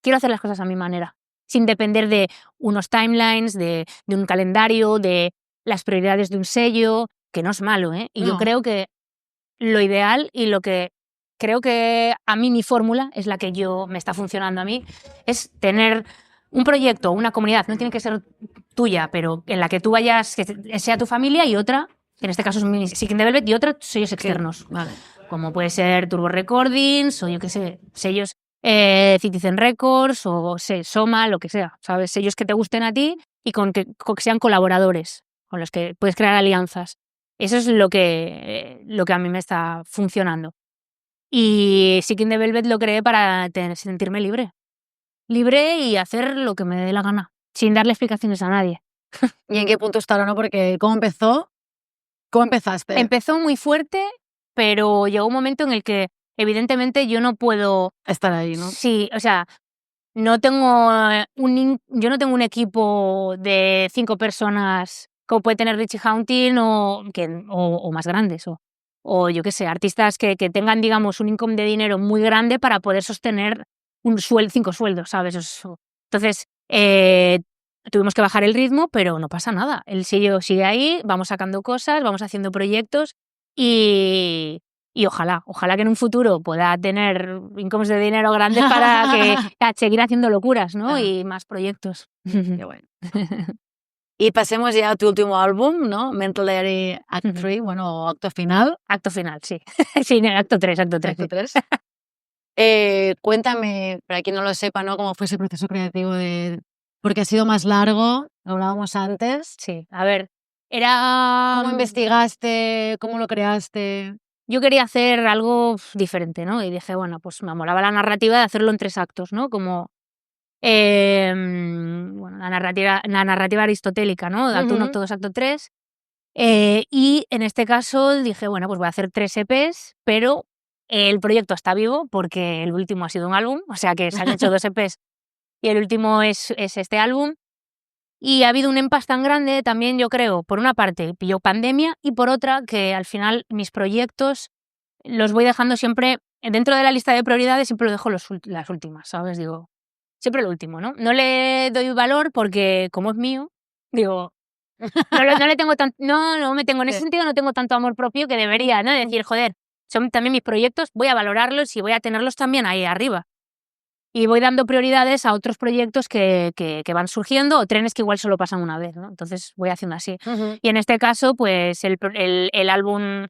quiero hacer las cosas a mi manera, sin depender de unos timelines, de un calendario, de las prioridades de un sello, que no es malo, ¿eh? Y yo creo que lo ideal y lo que creo que a mí mi fórmula es la que me está funcionando a mí, es tener un proyecto, una comunidad, no tiene que ser tuya, pero en la que tú vayas, que sea tu familia, y otra, en este caso es Seeking the Velvet, y otra sellos externos. Vale. Como puede ser Turbo Recordings, o yo qué sé, sellos Citizen Records, o Soma, lo que sea, ¿sabes? Sellos que te gusten a ti y que sean colaboradores, con los que puedes crear alianzas. Eso es lo que a mí me está funcionando. Y Seeking the Velvet lo creé para sentirme libre. Libre y hacer lo que me dé la gana, sin darle explicaciones a nadie. ¿Y en qué punto está ahora, no? Porque ¿cómo empezó? ¿Cómo empezaste? Empezó muy fuerte, pero llegó un momento en el que, evidentemente, yo no puedo... estar ahí, ¿no? Sí, o sea, yo no tengo un equipo de 5 personas como puede tener Richie Houghton o más grandes, o yo qué sé, artistas que tengan, digamos, un income de dinero muy grande para poder sostener 5 sueldos, ¿sabes? Entonces, tuvimos que bajar el ritmo, pero no pasa nada. El sello sigue ahí, vamos sacando cosas, vamos haciendo proyectos y ojalá que en un futuro pueda tener incomes de dinero grandes para seguir haciendo locuras, ¿no? Y más proyectos. Qué bueno. Y pasemos ya a tu último álbum, ¿no? Mental Diary Act 3, bueno, acto final. Acto final, sí. Sí, acto 3. Acto 3. Cuéntame, para quien no lo sepa, ¿no? ¿Cómo fue ese proceso creativo porque ha sido más largo, lo hablábamos antes? Sí, a ver, era... ¿Cómo investigaste? ¿Cómo lo creaste? Yo quería hacer algo diferente, ¿no? Y dije, bueno, pues me molaba la narrativa de hacerlo en 3 actos, ¿no? Como bueno, la narrativa aristotélica, ¿no? Acto 1, acto 2, acto 3. Y en este caso dije, bueno, pues voy a hacer 3 EPs, pero el proyecto está vivo porque el último ha sido un álbum, o sea que se han hecho 2 EPs y el último es este álbum. Y ha habido un impasse tan grande también, yo creo, por una parte, pilló pandemia y por otra, que al final mis proyectos los voy dejando siempre, dentro de la lista de prioridades, siempre lo dejo las últimas, ¿sabes? Digo, siempre lo último, ¿no? No le doy valor porque, como es mío, digo, no le tengo no me tengo, en ese sentido no tengo tanto amor propio que debería, ¿no? Decir, joder, son también mis proyectos, voy a valorarlos y voy a tenerlos también ahí arriba. Y voy dando prioridades a otros proyectos que van surgiendo o trenes que igual solo pasan una vez, ¿no? Entonces voy haciendo así. Y en este caso, pues el álbum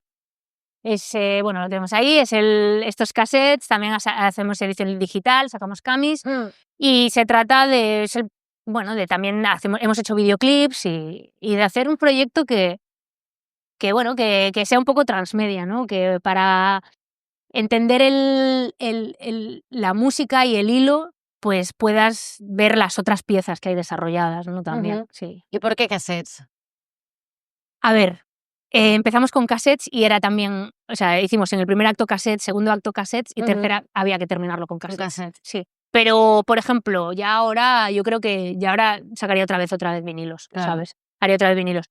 es, bueno, lo tenemos ahí, es estos cassettes, también hacemos edición digital, sacamos camis y se trata de, bueno, de también hemos hecho videoclips y de hacer un proyecto que bueno, que sea un poco transmedia, ¿no? Que para entender la música y el hilo, pues puedas ver las otras piezas que hay desarrolladas, ¿no? También, sí. ¿Y por qué cassettes? A ver, empezamos con cassettes y era también, o sea, hicimos en el primer acto cassettes, segundo acto cassettes y tercera había que terminarlo con cassettes. Sí. Pero, por ejemplo, ya ahora, yo creo que ya ahora sacaría otra vez vinilos, ¿sabes? Haría otra vez vinilos.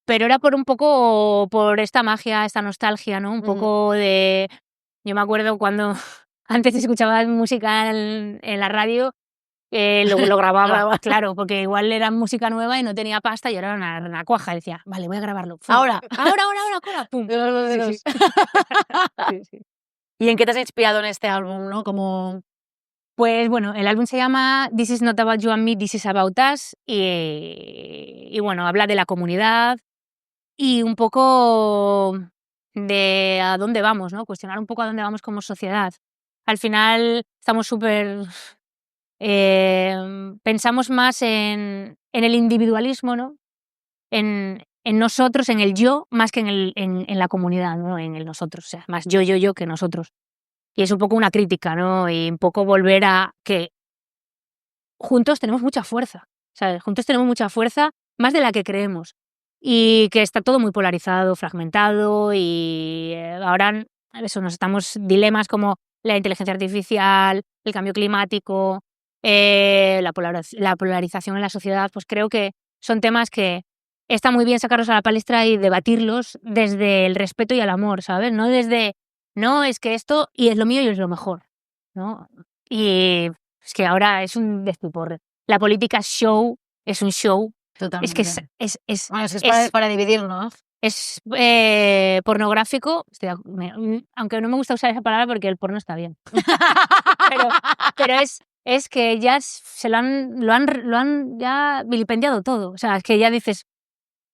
Pero era por un poco, por esta magia, esta nostalgia, ¿no? Un poco de... Yo me acuerdo cuando antes escuchaba música en la radio, lo grababa, claro, porque igual era música nueva y no tenía pasta y era una cuaja. Decía, vale, voy a grabarlo. ¡Fum! Ahora, ¡pum! Sí. Sí. ¿Y en qué te has inspirado en este álbum, no? Como... Pues bueno, el álbum se llama This is not about you and me, this is about us y bueno, habla de la comunidad y un poco de a dónde vamos, ¿no? Cuestionar un poco a dónde vamos como sociedad. Al final estamos súper... pensamos más en el individualismo, ¿no? En nosotros, en el yo, más que en la comunidad, ¿no? En el nosotros, o sea, más yo que nosotros. Y es un poco una crítica, ¿no? Y un poco volver a que juntos tenemos mucha fuerza, ¿sabes? Juntos tenemos mucha fuerza, más de la que creemos. Y que está todo muy polarizado, fragmentado y ahora eso, nos estamos dilemas como la inteligencia artificial, el cambio climático, la polarización en la sociedad, pues creo que son temas que está muy bien sacarlos a la palestra y debatirlos desde el respeto y el amor, ¿sabes? No desde, no, es que esto y es lo mío y es lo mejor, ¿no? Y es que ahora es un despiporre. La política show, es un show. Totalmente. Es que bueno, es para dividirnos. Es pornográfico, aunque no me gusta usar esa palabra porque el porno está bien. pero es que ya lo han ya vilipendiado todo. O sea, es que ya dices,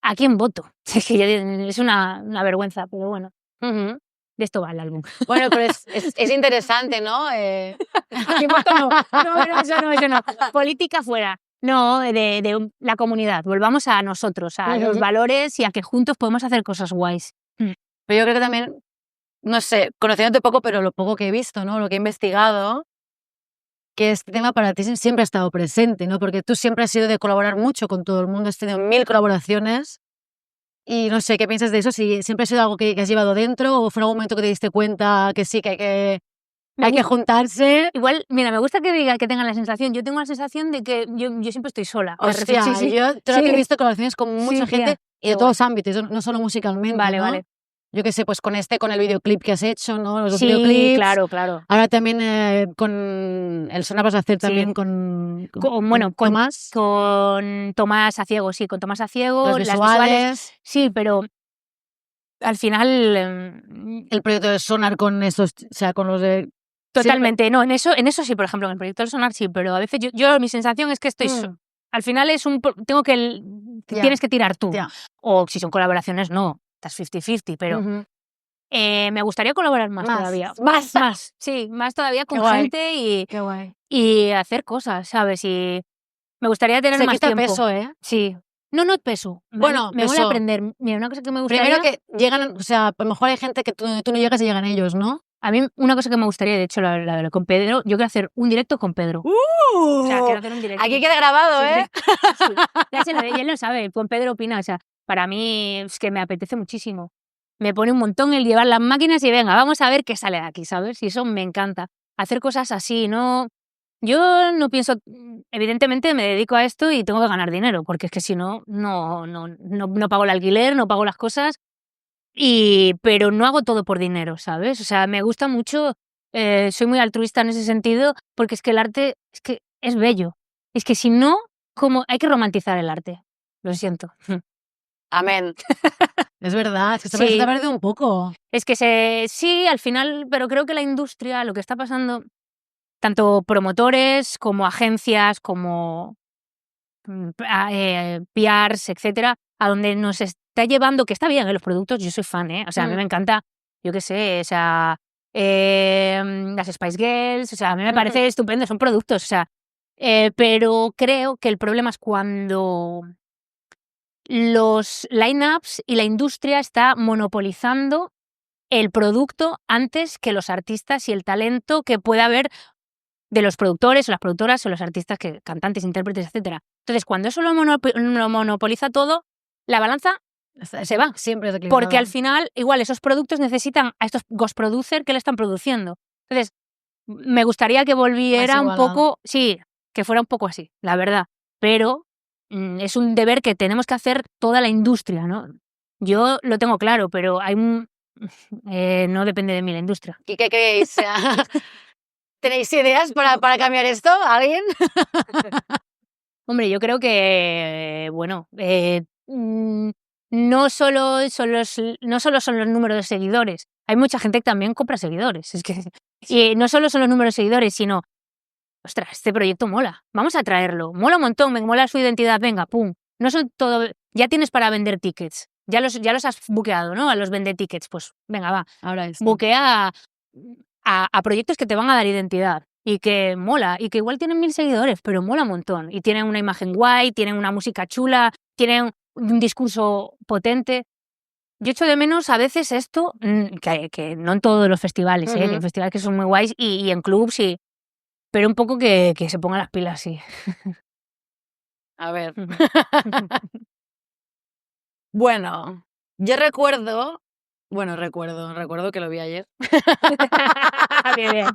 ¿a quién voto? Es que ya es una vergüenza, pero bueno. De esto va el álbum. Bueno, pero es interesante, ¿no? ¿A quién voto? No, eso no. Política fuera. No, de la comunidad. Volvamos a nosotros, a los valores y a que juntos podemos hacer cosas guays. Pero yo creo que también, no sé, conociéndote poco, pero lo poco que he visto, ¿no? Lo que he investigado, que este tema para ti siempre ha estado presente, ¿no? Porque tú siempre has sido de colaborar mucho con todo el mundo, has tenido 1000 colaboraciones y no sé, ¿qué piensas de eso? Si siempre ha sido algo que has llevado dentro o fue en algún momento que te diste cuenta que sí, que hay que juntarse. Igual, mira, me gusta que diga que tengan la sensación. Yo tengo la sensación de que yo siempre estoy sola. Hostia, sí. Yo creo que he visto colaboraciones con mucha gente y de todos ámbitos, no solo musicalmente. Vale, ¿no? Vale. Yo qué sé, pues con el videoclip que has hecho, ¿no? Los dos videoclips. Claro. Ahora también con el Sonar vas a hacer también con Tomás. Con Tomás Aciego, sí, con Tomás Aciego. Los visuales. Sí, pero al final... el proyecto de Sonar con estos, o sea, con los de... Totalmente, sí, no, en eso sí, por ejemplo, en el proyecto del Sonar sí, pero a veces yo mi sensación es que estoy... Al final tienes que tirar tú. O si son colaboraciones, no, estás 50-50, pero me gustaría colaborar más todavía. Más, sí, más todavía con gente y hacer cosas, ¿sabes? Y me gustaría tener más tiempo. Peso, ¿eh? Sí. No peso. Bueno, me voy a aprender. Mira, una cosa que me gustaría... Primero que llegan, o sea, a lo mejor hay gente que tú no llegas y llegan ellos, ¿no? A mí una cosa que me gustaría, de hecho, con Pedro, yo quiero hacer un directo con Pedro. O sea, quiero hacer un directo. Aquí queda grabado, ¿eh? Sí. Y él lo sabe, con Pedro opina, o sea, para mí es que me apetece muchísimo. Me pone un montón el llevar las máquinas y venga, vamos a ver qué sale de aquí, ¿sabes? Y eso me encanta. Hacer cosas así, ¿no? Yo no pienso evidentemente me dedico a esto y tengo que ganar dinero, porque es que si no, no pago el alquiler, no pago las cosas, pero no hago todo por dinero, ¿sabes? O sea, me gusta mucho, soy muy altruista en ese sentido, porque es que el arte es que es bello. Es que si no, hay que romantizar el arte. Lo siento. Amén. Es verdad, es que se Sí. ha perdido un poco. Es que sí, al final, pero creo que la industria, lo que está pasando, tanto promotores como agencias, como PRs, etcétera, a donde nos está llevando, que está bien, los productos, yo soy fan, o sea, a mí me encanta, yo qué sé, o sea, las Spice Girls, o sea, a mí me parece estupendo, son productos, o sea, pero creo que el problema es cuando los line-ups y la industria está monopolizando el producto antes que los artistas y el talento que pueda haber de los productores o las productoras o los artistas, cantantes, intérpretes, etcétera. Entonces, cuando eso lo monopoliza todo, la balanza se va. Siempre es equilibrada. Porque al final, igual, esos productos necesitan a estos ghost producers que le están produciendo. Entonces, me gustaría que volviera un poco, sí, que fuera un poco así, la verdad. Pero es un deber que tenemos que hacer toda la industria, ¿no? Yo lo tengo claro, pero hay no depende de mí la industria. ¿Y qué creéis? ¿Tenéis ideas para cambiar esto? ¿Alguien? Hombre, yo creo que, bueno, no solo son los números de seguidores. Hay mucha gente que también compra seguidores. Es que, y no solo son los números de seguidores, sino, ostras, este proyecto mola. Vamos a traerlo. Mola un montón, me mola su identidad. Venga, pum. No son todo. Ya tienes para vender tickets. Ya los has buqueado, ¿no? A los vende tickets. Pues venga, va. Ahora es. Buquea a proyectos que te van a dar identidad y que mola, y que igual tienen 1000 seguidores, pero mola un montón. Y tienen una imagen guay, tienen una música chula, tienen un discurso potente. Yo echo de menos a veces esto, que no en todos los festivales, que hay festivales que son muy guays y en clubs, pero un poco que se pongan las pilas, sí. A ver. Bueno, yo recuerdo que lo vi ayer. Bien.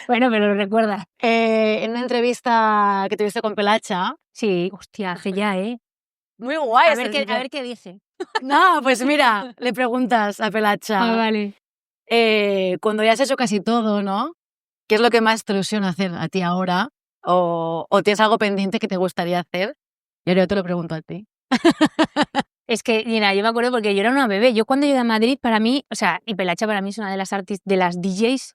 Bueno, pero lo recuerdas. En una entrevista que tuviste con Pelacha. Sí, hostia, hace ya, Muy guay. A ver qué dice. No, pues mira, le preguntas a Pelacha. Ah, vale. Cuando ya has hecho casi todo, ¿no? ¿Qué es lo que más te ilusiona hacer a ti ahora? ¿O tienes algo pendiente que te gustaría hacer? Y ahora yo te lo pregunto a ti. Es que, mira, yo me acuerdo porque yo era una bebé. Yo cuando llegué a Madrid, para mí, o sea, y Pelacha para mí es una de las DJs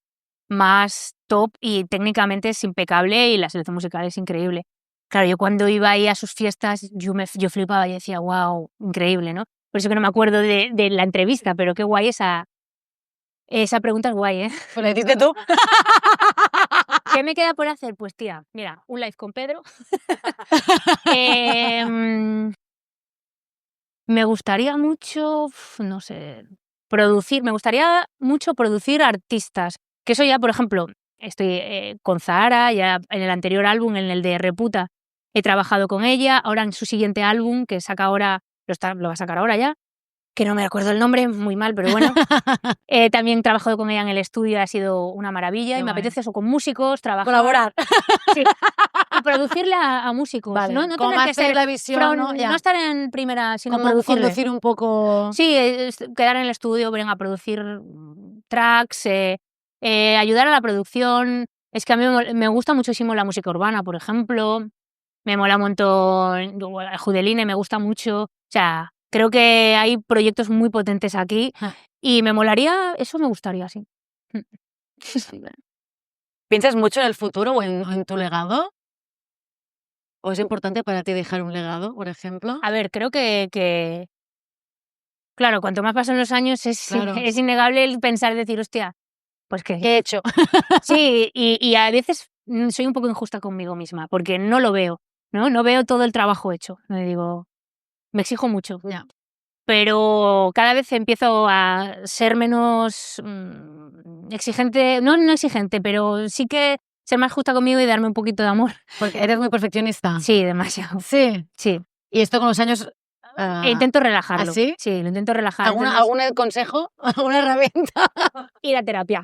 más top y técnicamente es impecable y la selección musical es increíble. Claro, yo cuando iba ahí a sus fiestas, yo flipaba y decía, wow, increíble, ¿no? Por eso que no me acuerdo de la entrevista, pero qué guay esa pregunta es guay, ¿eh? Pues la hiciste tú. ¿Qué me queda por hacer? Pues tía, mira, un live con Pedro. Me gustaría mucho, no sé, me gustaría mucho producir artistas. Que eso ya, por ejemplo, estoy con Zahara, ya en el anterior álbum, en el de Reputa, he trabajado con ella. Ahora en su siguiente álbum, que saca ahora, lo va a sacar ahora ya, que no me acuerdo el nombre, muy mal, pero bueno. También he trabajado con ella en el estudio, ha sido una maravilla. Qué y me apetece eso con músicos, trabajar. Colaborar. Sí. Y producirle a músicos. Vale. No tener que ser la visión, ¿no? no estar en primera, sino como conducir un poco. Sí, quedar en el estudio, venga a producir tracks, ayudar a la producción. Es que a mí me gusta muchísimo la música urbana, por ejemplo. Me mola un montón. Judeline me gusta mucho. O sea, creo que hay proyectos muy potentes aquí y me molaría, eso me gustaría, sí. ¿Piensas mucho en el futuro o en tu legado? ¿O es importante para ti dejar un legado, por ejemplo? A ver, creo que claro, cuanto más pasan los años es innegable el pensar, decir, hostia, pues ¿qué he hecho? Sí, y a veces soy un poco injusta conmigo misma, porque no lo veo, ¿no? No veo todo el trabajo hecho. Me digo, me exijo mucho. Ya. Pero cada vez empiezo a ser menos exigente, no exigente, pero sí que ser más justa conmigo y darme un poquito de amor. Porque eres muy perfeccionista. Sí, demasiado. Sí. Sí. Y esto con los años. Intento relajarlo. ¿Sí? Sí, lo intento relajar. ¿Algún consejo? ¿Alguna herramienta? Ir a terapia.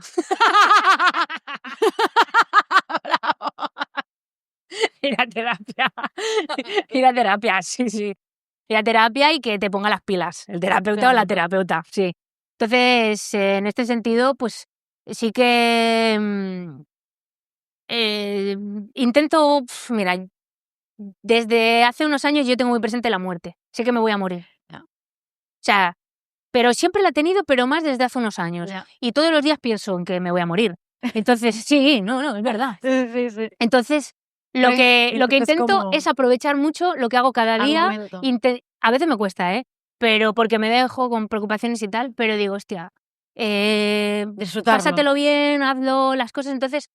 Bravo. Ir a terapia. Ir a terapia, sí. Ir a terapia y que te ponga las pilas, el terapeuta o la terapeuta, sí. Entonces, en este sentido, pues sí que intento, mira, desde hace unos años yo tengo muy presente la muerte. Sé que me voy a morir. Ya. O sea, pero siempre la he tenido, pero más desde hace unos años. Ya. Y todos los días pienso en que me voy a morir. Entonces, sí, no, es verdad. Sí. Entonces, lo que intento como es aprovechar mucho lo que hago cada al día. momento. A veces me cuesta, pero porque me dejo con preocupaciones y tal, pero digo, hostia, Disfrutarlo. pásatelo bien, hazlo, las cosas. Entonces,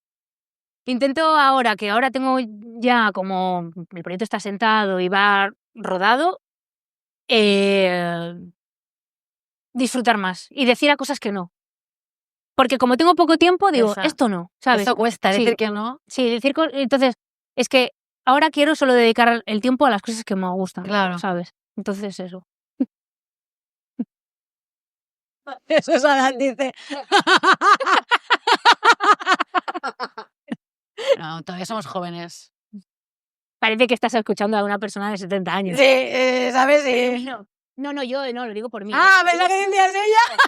intento ahora, que ahora tengo ya como el proyecto está sentado y va rodado, disfrutar más y decir a cosas que no. Porque como tengo poco tiempo, digo, esto no, ¿sabes? Eso cuesta, Sí. decir que no. Sí, entonces, es que ahora quiero solo dedicar el tiempo a las cosas que me gustan, Claro. ¿sabes? Entonces eso. Eso es Adán, dice. No, todavía somos jóvenes. Parece que estás escuchando a una persona de 70 años. Sí, ¿sabes? Sí. No, yo no, lo digo por mí. ¿Verdad que decías ella?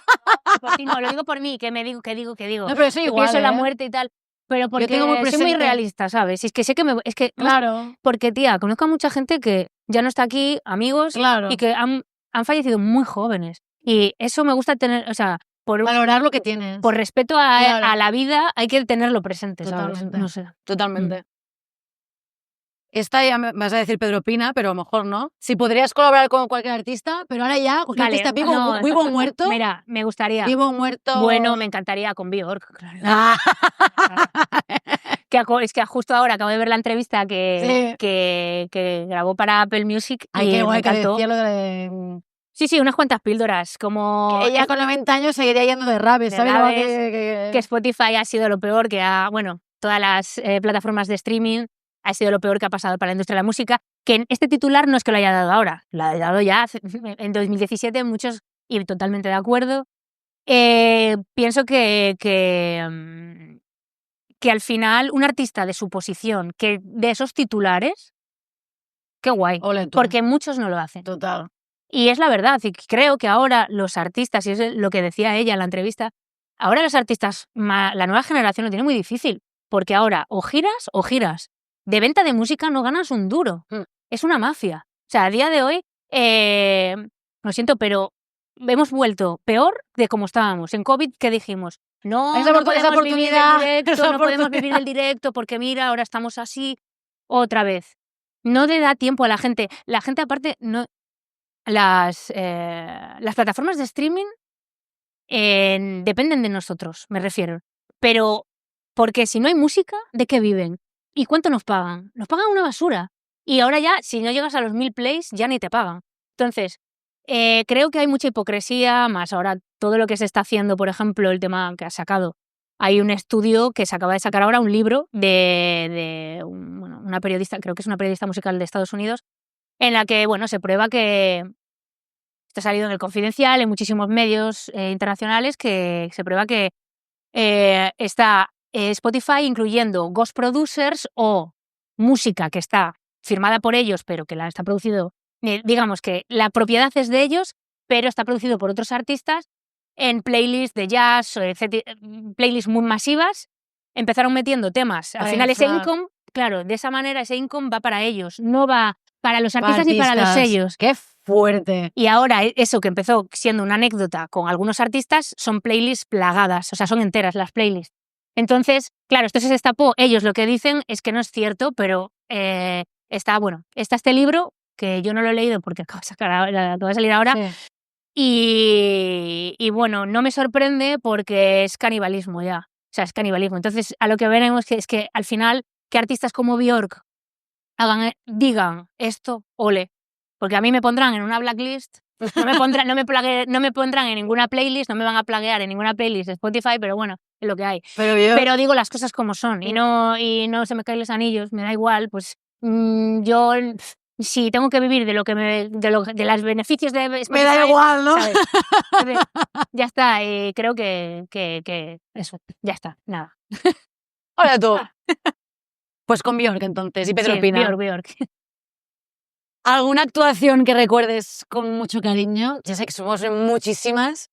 Por ti no, lo digo por mí, que digo. No, pero eso Yo igual, pienso en la muerte y tal. Pero porque tengo muy soy muy presente. realista, ¿sabes? Es que sé que Claro. Porque, tía, conozco a mucha gente que ya no está aquí, amigos, Claro. y que han fallecido muy jóvenes. Y eso me gusta tener, o sea, valorar lo que tienes. por respeto a la vida hay que tenerlo presente, ¿sabes? Totalmente. No sé. Totalmente. Esta ya me vas a decir Pedro Pina, pero a lo mejor no. Si podrías colaborar con cualquier artista, pero ahora ya, cualquier artista vivo o muerto. Mira, me gustaría. Vivo o muerto. Bueno, me encantaría con Björk, claro. Claro. Es que justo ahora acabo de ver la entrevista que grabó para Apple Music. Ay, y qué guay me encantó. que decía lo de... Sí, unas cuantas píldoras. Como que ella con 90 años seguiría yendo de raves, ¿sabes? Que Spotify ha sido lo peor todas las plataformas de streaming ha sido lo peor que ha pasado para la industria de la música, que este titular no es que lo haya dado ahora, lo ha dado ya en 2017 muchos, y totalmente de acuerdo. Pienso que al final un artista de su posición, que de esos titulares, qué guay, porque muchos no lo hacen. Total. Y es la verdad, y creo que ahora los artistas, y es lo que decía ella en la entrevista, ahora los artistas, la nueva generación lo tiene muy difícil, porque ahora o giras. De venta de música no ganas un duro. Es una mafia. O sea, a día de hoy, lo siento, pero hemos vuelto peor de como estábamos. En COVID, ¿qué dijimos? No podemos vivir del directo porque mira, ahora estamos así otra vez. No le da tiempo a la gente. La gente aparte, no, las plataformas de streaming dependen de nosotros, me refiero. Pero, porque si no hay música, ¿de qué viven? ¿Y cuánto nos pagan? Nos pagan una basura. Y ahora ya, si no llegas a los 1000 plays, ya ni te pagan. Entonces, creo que hay mucha hipocresía, más ahora todo lo que se está haciendo, por ejemplo, el tema que has sacado. Hay un estudio que se acaba de sacar ahora, un libro de una periodista, creo que es una periodista musical de Estados Unidos, en la que, se prueba que esto ha salido en el Confidencial, en muchísimos medios internacionales, que se prueba que está Spotify incluyendo ghost producers o música que está firmada por ellos, pero que la está producido, digamos que la propiedad es de ellos, pero está producido por otros artistas en playlists de jazz, playlists muy masivas. Empezaron metiendo temas. Al final ese income, claro, de esa manera ese income va para ellos, no va para los artistas ni para los sellos. ¡Qué fuerte! Y ahora eso que empezó siendo una anécdota con algunos artistas son playlists plagadas, o sea, son enteras las playlists. Entonces, claro, esto se destapó. Ellos lo que dicen es que no es cierto, pero está este libro, que yo no lo he leído porque acaba de salir ahora. Sí. Y no me sorprende porque es canibalismo ya. O sea, es canibalismo. Entonces, a lo que veremos es que al final, que artistas como Björk digan esto, ole. Porque a mí me pondrán en una blacklist, no me pondrán en ninguna playlist, no me van a plaguear en ninguna playlist de Spotify, pero bueno, es lo que hay. Pero digo las cosas como son y no se me caen los anillos, me da igual, pues yo si tengo que vivir de de los beneficios de Spotify, me da igual, ¿no? ¿sabes? Ya está, creo que eso, ya está, nada. Hola tú. Pues con Björk entonces y Pedro Sí, Pina. Björk. ¿Alguna actuación que recuerdes con mucho cariño? Ya sé que somos muchísimas,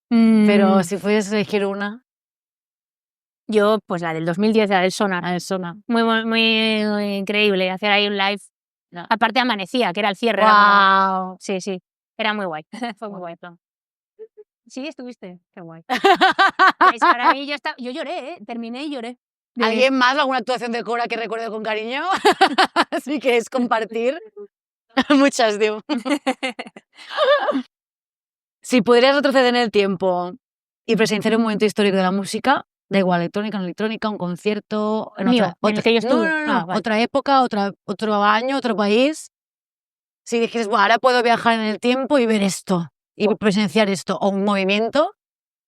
pero si pudieses elegir una. Yo, pues la del 2010, la del Sonar. A ver, Sona. Muy increíble hacer ahí un live. No. Aparte amanecía, que era el cierre. ¡Wow! Sí, era muy guay. Fue muy guay. Sí, estuviste. Qué guay. Pues para mí yo lloré, ¿eh? Terminé y lloré. ¿Alguien más? ¿Alguna actuación de Cora que recuerde con cariño? Si quieres compartir. Muchas, digo. Si pudieras retroceder en el tiempo y presenciar un momento histórico de la música, da igual, electrónica, no electrónica, un concierto, en el que yo estuve. No, Vale. otra época, otro año, otro país. Si dijeras, bueno, ahora puedo viajar en el tiempo y ver esto, y presenciar esto, o un movimiento,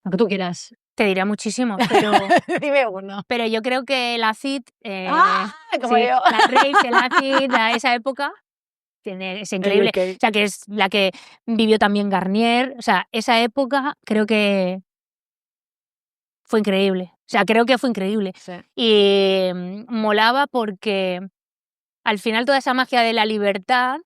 lo que tú quieras. Te dirá muchísimo, pero Dime uno. pero yo creo que la acid, como sí, yo. la rave, el acid, esa época es increíble. UK. O sea, que es la que vivió también Garnier. O sea, esa época creo que fue increíble. O sea, creo que fue increíble. Sí. Y molaba porque al final toda esa magia de la libertad,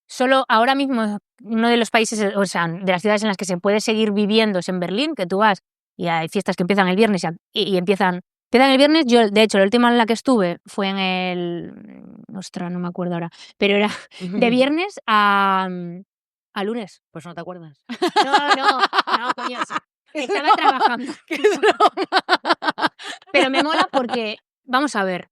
solo ahora mismo uno de los países, o sea, de las ciudades en las que se puede seguir viviendo es en Berlín, que tú vas y hay fiestas que empiezan el viernes y empiezan el viernes. Yo, de hecho, la última en la que estuve fue en ostras, no me acuerdo ahora, pero era de viernes a lunes. Pues no te acuerdas. No, coño, estaba trabajando. ¡Qué broma! Pero me mola porque, vamos a ver,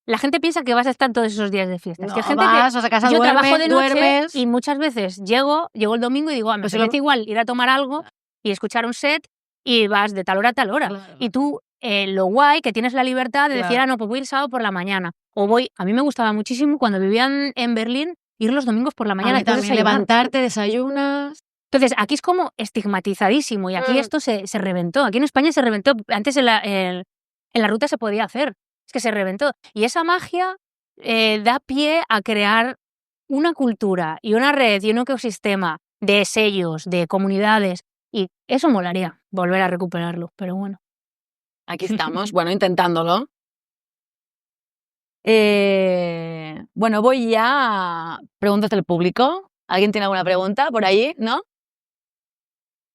la gente piensa que vas a estar todos esos días de fiestas. No, que gente vas, vas a casa, yo duermes, trabajo de noche duermes. y muchas veces llego el domingo y digo, me Pues apetece igual ir a tomar algo y escuchar un set y vas de tal hora a tal hora. Claro. Y tú, lo guay, que tienes la libertad de decir, Claro. no, pues voy el sábado por la mañana. O a mí me gustaba muchísimo cuando vivían en Berlín ir los domingos por la mañana. A mí también, desayunar. levantarte, desayunas. Entonces, aquí es como estigmatizadísimo y aquí esto se reventó. Aquí en España se reventó. Antes en la ruta se podía hacer. Es que se reventó. Y esa magia da pie a crear una cultura y una red y un ecosistema de sellos, de comunidades. Y eso molaría, volver a recuperarlo. Pero bueno. Aquí estamos, bueno, intentándolo. Bueno, voy ya a preguntas del público. ¿Alguien tiene alguna pregunta por ahí? ¿No?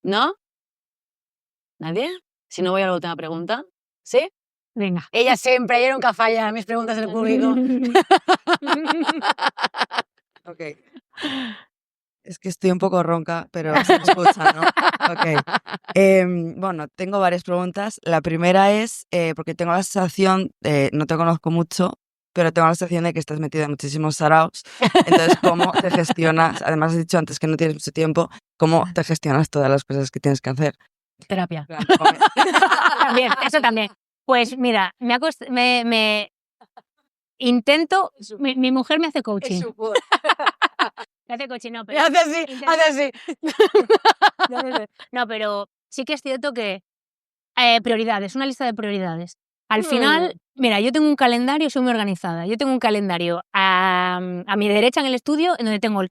¿No? ¿Nadie? Si no, voy a la última pregunta. ¿Sí? Venga. Ella nunca falla mis preguntas del público. Ok. Es que estoy un poco ronca, pero se me escucha, ¿no? Ok. Bueno, tengo varias preguntas. La primera es, porque tengo la sensación, no te conozco mucho, pero tengo la sensación de que estás metida en muchísimos saraos. Entonces, ¿cómo te gestionas? Además, has dicho antes que no tienes mucho tiempo. ¿Cómo te gestionas todas las cosas que tienes que hacer? Terapia. También, eso también. Pues mira, me intento, mi mujer me hace coaching. Me hace coaching, no, pero... Hace así. No, pero sí que es cierto que prioridades, una lista de prioridades. Al final, mira, yo tengo un calendario, soy muy organizada. Yo tengo un calendario a mi derecha en el estudio, en donde tengo el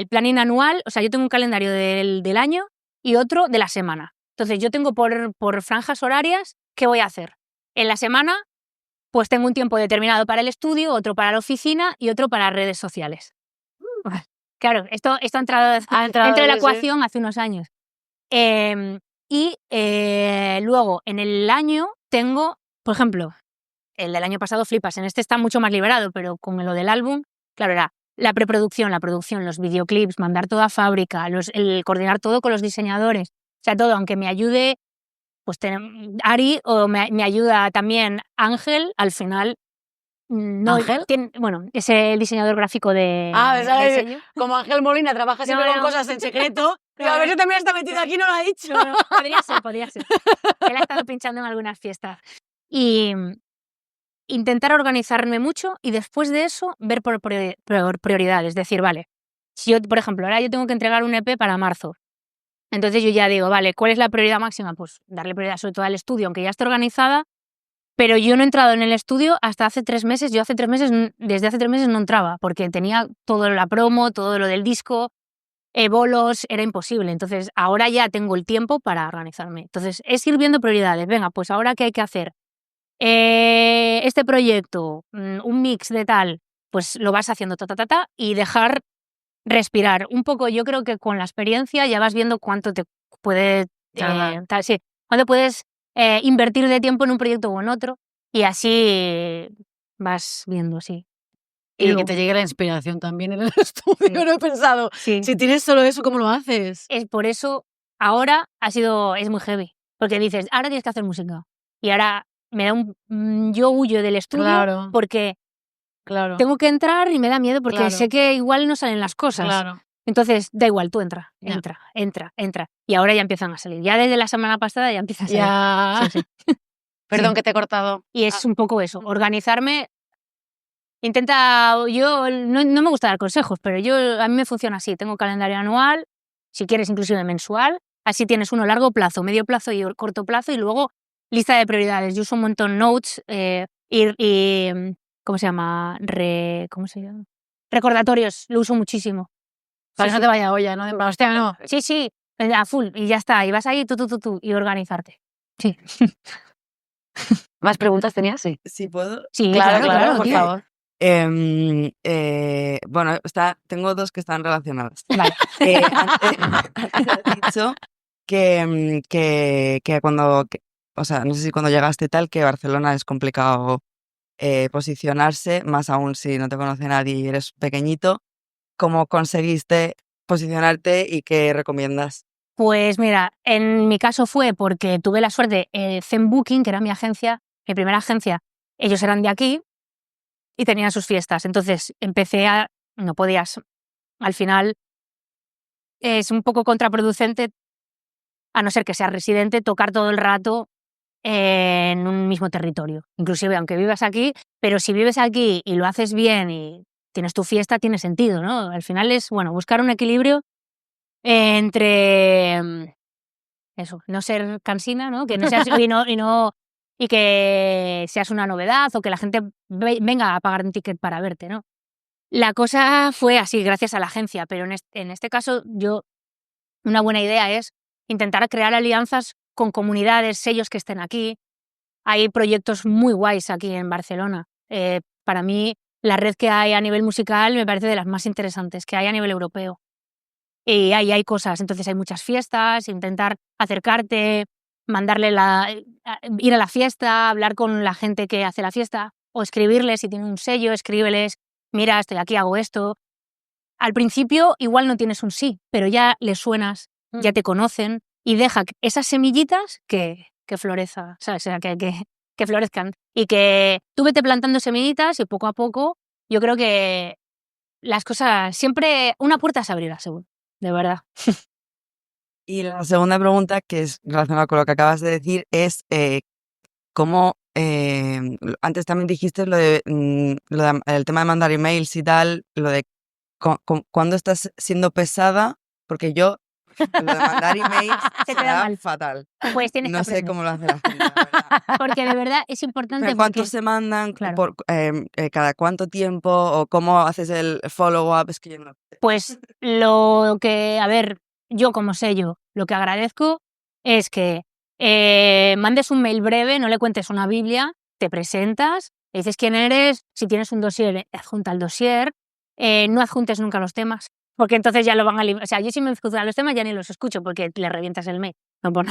planning anual. O sea, yo tengo un calendario del año y otro de la semana. Entonces, yo tengo por franjas horarias qué voy a hacer. En la semana, pues tengo un tiempo determinado para el estudio, otro para la oficina y otro para redes sociales. Claro, esto ha entrado dentro de la ecuación hace unos años. Y luego, en el año, tengo, por ejemplo, el del año pasado flipas, en este está mucho más liberado, pero con lo del álbum, claro, era la preproducción, la producción, los videoclips, mandar todo a fábrica, el coordinar todo con los diseñadores. O sea, todo, aunque me ayude pues Ari o me ayuda también Ángel, al final... No, ¿Ángel? Bueno, es el diseñador gráfico de ¿sabes? Como Ángel Molina trabaja siempre con cosas en secreto, a ver si también está metido aquí, no lo ha dicho. No, podría ser. Él ha estado pinchando en algunas fiestas. Y intentar organizarme mucho y después de eso ver por prioridades. Es decir, vale, si yo, por ejemplo, ahora yo tengo que entregar un EP para marzo. Entonces yo ya digo, vale, ¿cuál es la prioridad máxima? Pues darle prioridad sobre todo al estudio, aunque ya esté organizada. Pero yo no he entrado en el estudio hasta hace 3 meses. Desde hace 3 meses no entraba, porque tenía todo la promo, todo lo del disco, bolos, era imposible. Entonces, ahora ya tengo el tiempo para organizarme. Entonces, es ir viendo prioridades. Venga, pues ahora, ¿qué hay que hacer? este proyecto, un mix de tal, pues lo vas haciendo y dejar respirar. Un poco, yo creo que con la experiencia ya vas viendo cuánto te puede, cuánto puedes invertir de tiempo en un proyecto o en otro, y así vas viendo, sí. Y que te llegue la inspiración también en el estudio, no he pensado. Sí. Si tienes solo eso, ¿cómo lo haces? Es por eso, ahora es muy heavy, porque dices, ahora tienes que hacer música. Y ahora me da yo huyo del estudio porque tengo que entrar y me da miedo porque sé que igual no salen las cosas. Claro. Entonces, da igual, tú entra. Y ahora ya empiezan a salir. Ya desde la semana pasada ya empiezan a salir. Sí. Perdón que te he cortado. Y es un poco eso, organizarme. Yo no me gusta dar consejos, pero a mí me funciona así. Tengo calendario anual, si quieres inclusive mensual. Así tienes uno largo plazo, medio plazo y corto plazo, y luego lista de prioridades. Yo uso un montón Notes y ¿cómo se llama? Recordatorios, lo uso muchísimo. Para que no te vaya olla, ¿no? Hostia, no. Sí, a full, y ya está. Y vas ahí tú, y organizarte. Sí. ¿Más preguntas tenías? Sí. ¿Sí puedo? Sí, claro, por favor. Bueno, tengo dos que están relacionadas. Vale. Antes has dicho que cuando, o sea, no sé si cuando llegaste tal, que Barcelona es complicado posicionarse, más aún si no te conoce nadie y eres pequeñito. ¿Cómo conseguiste posicionarte y qué recomiendas? Pues mira, en mi caso fue porque tuve la suerte, Zen Booking, que era mi agencia, mi primera agencia, ellos eran de aquí y tenían sus fiestas. Entonces no podías, al final es un poco contraproducente, a no ser que seas residente, tocar todo el rato en un mismo territorio. Inclusive aunque vivas aquí, pero si vives aquí y lo haces bien y tienes tu fiesta, tiene sentido, ¿no? Al final es, buscar un equilibrio entre eso, no ser cansina, ¿no? Que no seas y que seas una novedad o que la gente venga a pagar un ticket para verte, ¿no? La cosa fue así gracias a la agencia, pero en este caso una buena idea es intentar crear alianzas con comunidades, sellos que estén aquí. Hay proyectos muy guays aquí en Barcelona. Para mí, la red que hay a nivel musical me parece de las más interesantes que hay a nivel europeo. Y ahí hay cosas, entonces hay muchas fiestas, intentar acercarte, ir a la fiesta, hablar con la gente que hace la fiesta, o escribirles, si tienen un sello, escríbeles, mira, estoy aquí, hago esto. Al principio igual no tienes un sí, pero ya les suenas, ya te conocen, y deja esas semillitas que florezcan, ¿sabes? O sea, que florezcan. Y que tú vete plantando semillitas y poco a poco yo creo que las cosas, siempre una puerta se abrirá, seguro, de verdad. Y la segunda pregunta, que es relacionada con lo que acabas de decir, es cómo, antes también dijiste lo de el tema de mandar emails y tal, lo de cuando estás siendo pesada, porque yo lo de mandar emails se te da fatal. Pues tienes no que sé cómo lo hace la gente, la verdad. Porque de verdad es importante. ¿Cuántos se mandan? Claro. ¿Cada cuánto tiempo? ¿O cómo haces el follow-up? Es que yo no sé. Pues yo como sello, lo que agradezco es que mandes un mail breve, no le cuentes una biblia, te presentas, le dices quién eres, si tienes un dossier, adjunta el dossier, no adjuntes nunca los temas, porque entonces ya lo van a eliminar. O sea, yo si me adjuntan los temas ya ni los escucho porque le revientas el mail, no por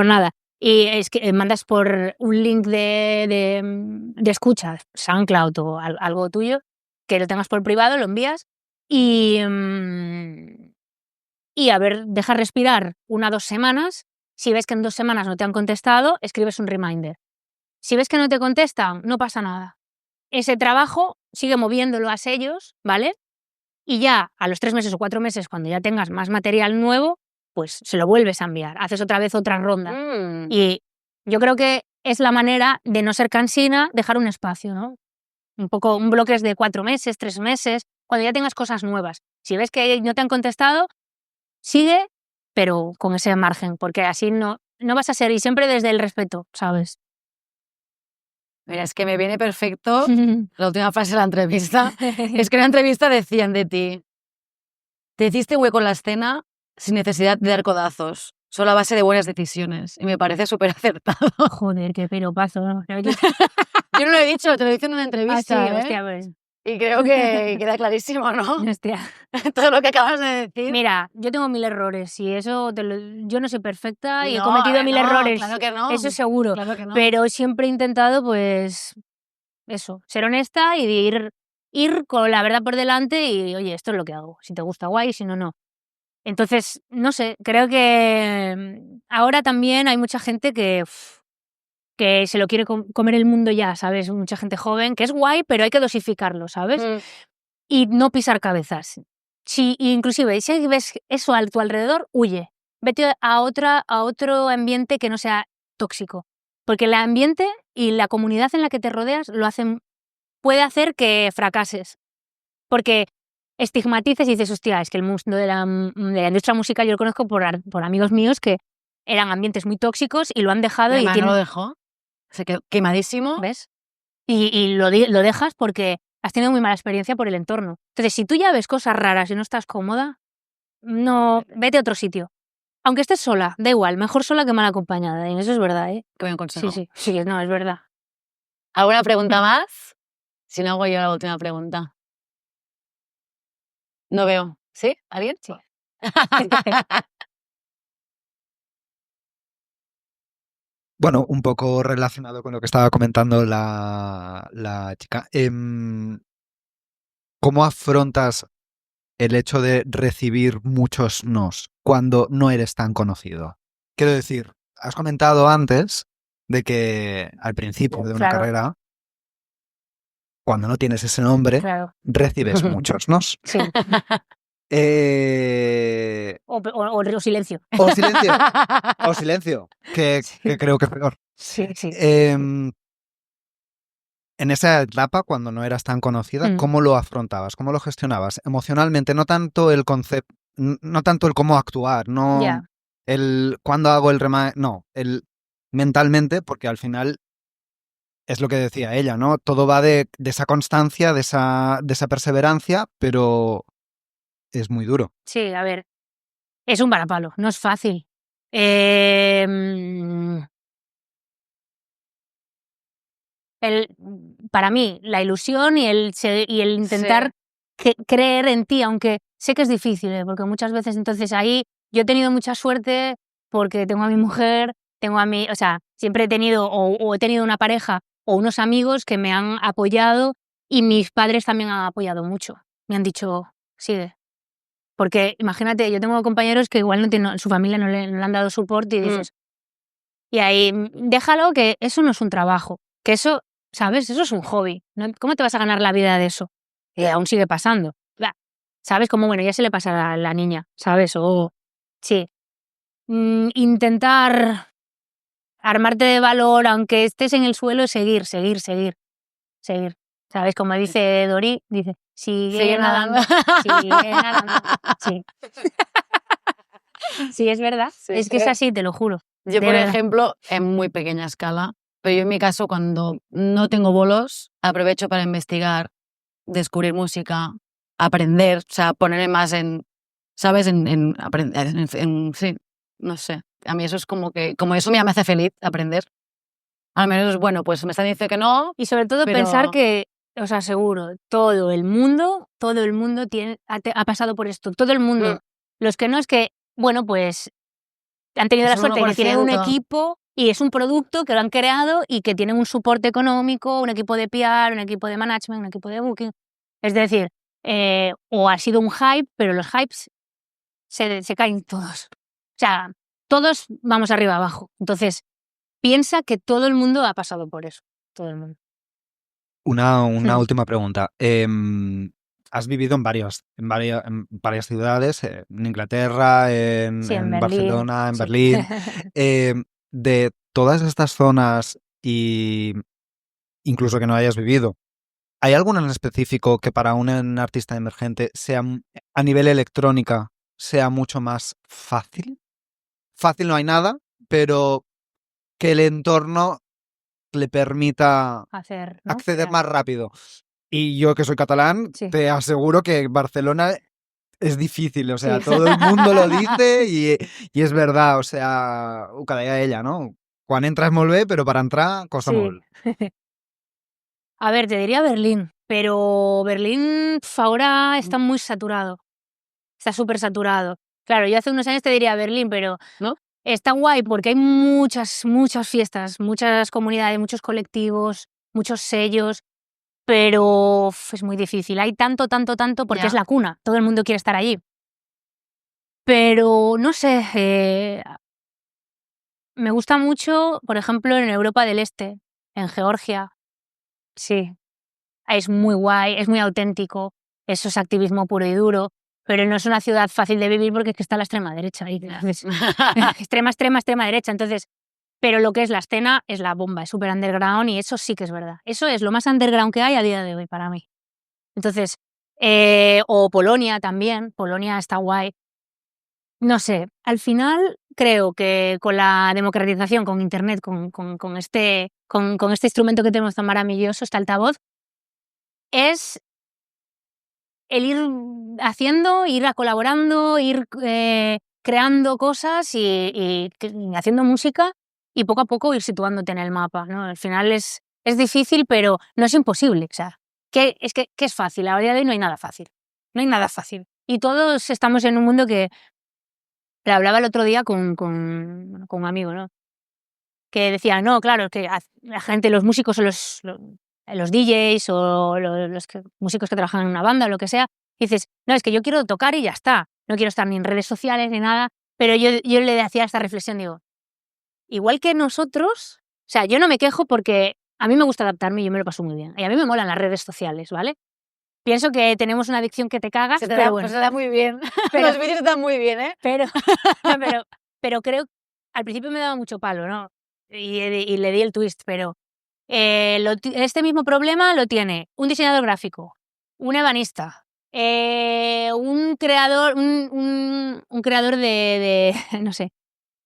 nada. Y es que mandas por un link de escucha, SoundCloud o algo tuyo, que lo tengas por privado, lo envías y deja respirar 1 o 2 semanas. Si ves que en 2 semanas no te han contestado, escribes un reminder. Si ves que no te contestan, no pasa nada. Ese trabajo sigue moviéndolo a sellos, ¿vale? Y ya a los 3 meses o 4 meses, cuando ya tengas más material nuevo, pues se lo vuelves a enviar. Haces otra vez otra ronda. Y yo creo que es la manera de no ser cansina, dejar un espacio, ¿no? Un bloque de 4 meses, 3 meses, cuando ya tengas cosas nuevas. Si ves que no te han contestado, sigue, pero con ese margen, porque así no vas a ser, y siempre desde el respeto, ¿sabes? Mira, es que me viene perfecto la última frase de la entrevista. Es que en la entrevista decían de ti, te hiciste hueco en la escena sin necesidad de dar codazos. O solo a base de buenas decisiones. Y me parece súper acertado. Joder, qué pelopazo, ¿no? Yo no lo he dicho, te lo he dicho en una entrevista. Ah, sí, hostia, pues. Y creo que queda clarísimo, ¿no? Hostia. Todo lo que acabas de decir. Mira, yo tengo 1000 errores y eso yo no soy perfecta y he No, cometido 1000 errores. Claro que no. Eso seguro. Claro que no. Pero siempre he intentado, pues, eso, ser honesta y ir con la verdad por delante y, oye, esto es lo que hago. Si te gusta, guay, si no, no. Entonces, no sé, creo que ahora también hay mucha gente que se lo quiere comer el mundo ya, ¿sabes? Mucha gente joven, que es guay, pero hay que dosificarlo, ¿sabes? Y no pisar cabezas. Si, inclusive, si ves eso a tu alrededor, huye. Vete a otro ambiente que no sea tóxico. Porque el ambiente y la comunidad en la que te rodeas puede hacer que fracases. Porque estigmatices y dices, hostia, es que el mundo de la industria musical yo lo conozco por amigos míos que eran ambientes muy tóxicos y lo han dejado. Mi hermano lo dejó. Se quedó quemadísimo. ¿Ves? Y lo dejas porque has tenido muy mala experiencia por el entorno. Entonces, si tú ya ves cosas raras y no estás cómoda, no, vete a otro sitio. Aunque estés sola, da igual, mejor sola que mal acompañada. Y eso es verdad, ¿eh? Qué buen consejo. Sí, no, es verdad. ¿Alguna pregunta más? Si no, hago yo la última pregunta. No veo. ¿Sí? ¿Alguien? Sí. Bueno, un poco relacionado con lo que estaba comentando la chica. ¿Cómo afrontas el hecho de recibir muchos nos cuando no eres tan conocido? Quiero decir, has comentado antes de que al principio de una carrera, cuando no tienes ese nombre, recibes muchos nos. Sí. O silencio. O silencio. O silencio, que creo que es peor. Sí. En esa etapa, cuando no eras tan conocida, ¿cómo lo afrontabas? ¿Cómo lo gestionabas? Emocionalmente, no tanto el concepto, no tanto el cómo actuar, no el cuándo hago el no, el mentalmente, porque al final es lo que decía ella, ¿no? Todo va de esa constancia, de esa perseverancia, pero es muy duro. Sí, a ver, es un varapalo, no es fácil. Para mí, la ilusión y el intentar creer en ti, aunque sé que es difícil, porque muchas veces entonces ahí yo he tenido mucha suerte porque tengo a mi mujer, o sea, siempre he tenido o he tenido una pareja o unos amigos que me han apoyado y mis padres también han apoyado mucho. Me han dicho, sigue. Porque imagínate, yo tengo compañeros que igual su familia no le han dado soporte y dices, y ahí, déjalo, que eso no es un trabajo, que eso, ¿sabes? Eso es un hobby. ¿Cómo te vas a ganar la vida de eso? Y aún sigue pasando. ¿Sabes? Como, bueno, ya se le pasa a la niña, ¿sabes? Sí. Intentar armarte de valor, aunque estés en el suelo, seguir. ¿Sabes? Como dice Dori, dice, sigue nadando. Sigue nadando. Sí. Sí, es verdad. Es que es así, te lo juro. Yo, por ejemplo, en muy pequeña escala, pero yo en mi caso, cuando no tengo bolos, aprovecho para investigar, descubrir música, aprender, o sea, ponerme más en, ¿sabes? En aprender, sí, no sé. A mí eso es como eso ya me hace feliz, aprender. Al menos, bueno, pues me están diciendo que no. Y sobre todo pensar que, os aseguro, todo el mundo ha pasado por esto, todo el mundo. Los que no es que, bueno, pues han tenido la suerte de que tienen un equipo y es un producto que lo han creado y que tienen un soporte económico, un equipo de PR, un equipo de management, un equipo de booking. Es decir, o ha sido un hype, pero los hypes se caen todos. O sea, todos vamos arriba abajo. Entonces, piensa que todo el mundo ha pasado por eso. Todo el mundo. Una última pregunta. Has vivido en varias ciudades, en Inglaterra, en Barcelona, en Berlín. De todas estas zonas, y incluso que no hayas vivido, ¿hay alguna en específico que para un artista emergente sea, a nivel electrónica, sea mucho más fácil? Fácil no hay nada, pero que el entorno le permita acceder más rápido. Y yo, que soy catalán, te aseguro que Barcelona es difícil, o sea, todo el mundo lo dice y es verdad, o sea, cada día ella, ¿no? Quan entras molt bé, pero para entrar costa molt. A ver, te diría Berlín, pero Berlín ahora está muy saturado. Está súper saturado. Claro, yo hace unos años te diría Berlín, pero ¿no? Está guay porque hay muchas fiestas, muchas comunidades, muchos colectivos, muchos sellos, pero es muy difícil. Hay tanto porque es la cuna. Todo el mundo quiere estar allí. Pero no sé, me gusta mucho, por ejemplo, en Europa del Este, en Georgia. Sí, es muy guay, es muy auténtico, eso es activismo puro y duro, pero no es una ciudad fácil de vivir porque es que está la extrema derecha ahí. Extrema derecha. Entonces, pero lo que es la escena es la bomba, es súper underground y eso sí que es verdad. Eso es lo más underground que hay a día de hoy para mí. Entonces, o Polonia también, Polonia está guay. No sé, al final creo que con la democratización, con internet, con este instrumento que tenemos tan maravilloso, este altavoz, es el ir haciendo, ir colaborando, ir creando cosas y haciendo música y poco a poco ir situándote en el mapa, ¿no? Al final es difícil, pero no es imposible. O sea, ¿qué es fácil? A día de hoy no hay nada fácil. No hay nada fácil. Y todos estamos en un mundo que... Le hablaba el otro día con un amigo, ¿no? Que decía, no, claro, que la gente, los músicos o los DJs o los músicos que trabajan en una banda o lo que sea, dices, no, es que yo quiero tocar y ya está. No quiero estar ni en redes sociales ni nada. Pero yo le hacía esta reflexión, digo, igual que nosotros, o sea, yo no me quejo porque a mí me gusta adaptarme y yo me lo paso muy bien. Y a mí me molan las redes sociales, ¿vale? Pienso que tenemos una adicción que te cagas, pero bueno. Pues se da muy bien. Pero, los vídeos están muy bien, ¿eh? Pero creo, al principio me daba mucho palo, ¿no? Y le di el twist, pero este mismo problema lo tiene un diseñador gráfico, un ebanista, un creador, un creador de no sé,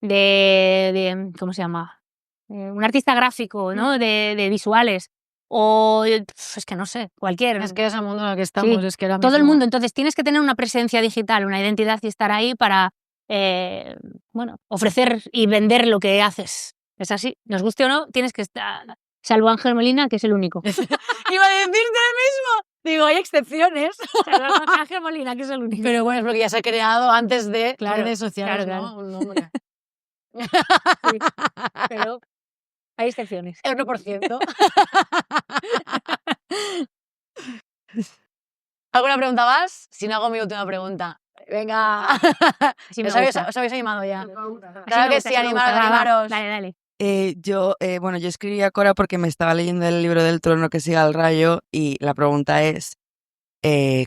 de ¿cómo se llama? Un artista gráfico, ¿no? De visuales. O es que no sé, cualquier. Es que es el mundo en el que estamos. Sí, es que todo el mundo. Entonces tienes que tener una presencia digital, una identidad y estar ahí para ofrecer y vender lo que haces. Es así. Nos guste o no, tienes que estar. Salvo Ángel Molina, que es el único. Iba a decirte lo mismo. Digo, hay excepciones. Salvo Ángel Molina, que es el único. Pero bueno, es porque ya se ha creado antes de redes sociales, claro. ¿no? Un nombre. Sí, pero hay excepciones. El 1%. ¿Alguna pregunta más? Si no, hago mi última pregunta. Venga. Os habéis animado ya. Claro que sí, animaros. Dale. Yo escribí a Cora porque me estaba leyendo el libro del Trono que siga el rayo y la pregunta es ¿qué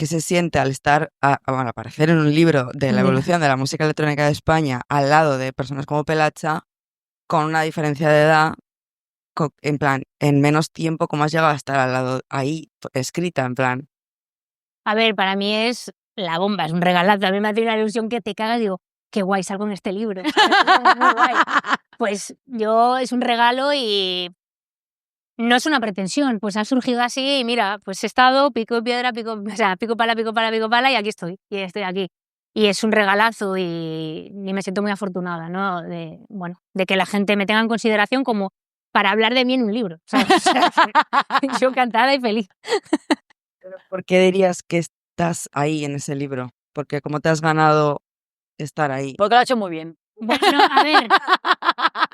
se siente al aparecer en un libro de la evolución de la música electrónica de España al lado de personas como Pelacha, con una diferencia de edad, en plan, en menos tiempo, cómo has llegado a estar al lado ahí, escrita, en plan? A ver, para mí es la bomba, es un regalazo. A mí me hace una ilusión que te cagas, digo, qué guay, salgo en este libro. Muy guay. Pues es un regalo y no es una pretensión, pues ha surgido así y mira, pues he estado pico piedra, pico pala y aquí estoy, y estoy aquí. Y es un regalazo y me siento muy afortunada, ¿no? De que la gente me tenga en consideración como para hablar de mí en un libro, ¿sabes? Yo encantada y feliz. ¿Por qué dirías que estás ahí en ese libro? Porque ¿cómo te has ganado estar ahí? Porque lo ha hecho muy bien. Bueno, a ver,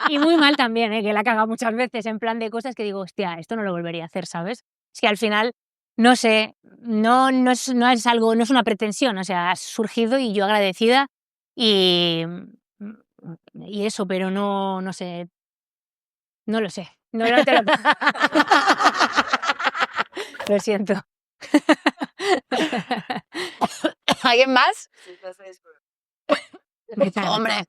y muy mal también, que la he cagado muchas veces en plan de cosas que digo, hostia, esto no lo volvería a hacer, ¿sabes? Es que al final, no sé, no es algo, no es una pretensión, o sea, ha surgido y yo agradecida y eso, pero no sé, no lo sé. No te lo... Lo siento. ¿Alguien más? Hombre.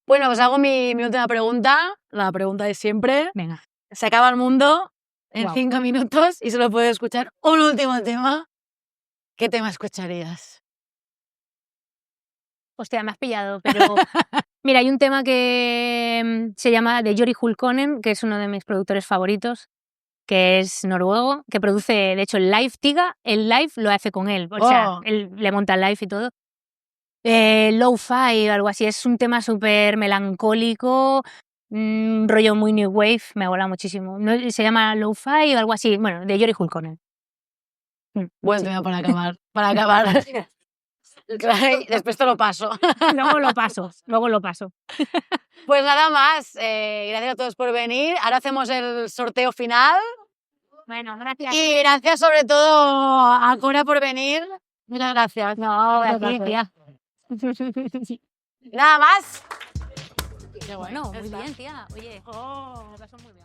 Bueno, os hago mi última pregunta, la pregunta de siempre. Venga. Se acaba el mundo en 5 minutos y solo puedes escuchar un último tema. ¿Qué tema escucharías? Hostia, me has pillado, pero mira, hay un tema que se llama de Jori Hulkkonen, que es uno de mis productores favoritos, que es noruego, que produce, de hecho, el live Tiga, el live lo hace con él, o sea, él le monta el live y todo. Lo-fi o algo así, es un tema súper melancólico, un rollo muy new wave, me mola muchísimo. Se llama Lo-fi o algo así, bueno, de Yori Hulkkonen. Buen tema para acabar. Para acabar. Después te lo paso. Luego lo paso. Pues nada más. Gracias a todos por venir. Ahora hacemos el sorteo final. Bueno, gracias. Y gracias sobre todo a Cora por venir. Muchas gracias. No, gracias, tía. Nada más. Qué bueno, muy bien, tía. Oye, lo pasó muy bien.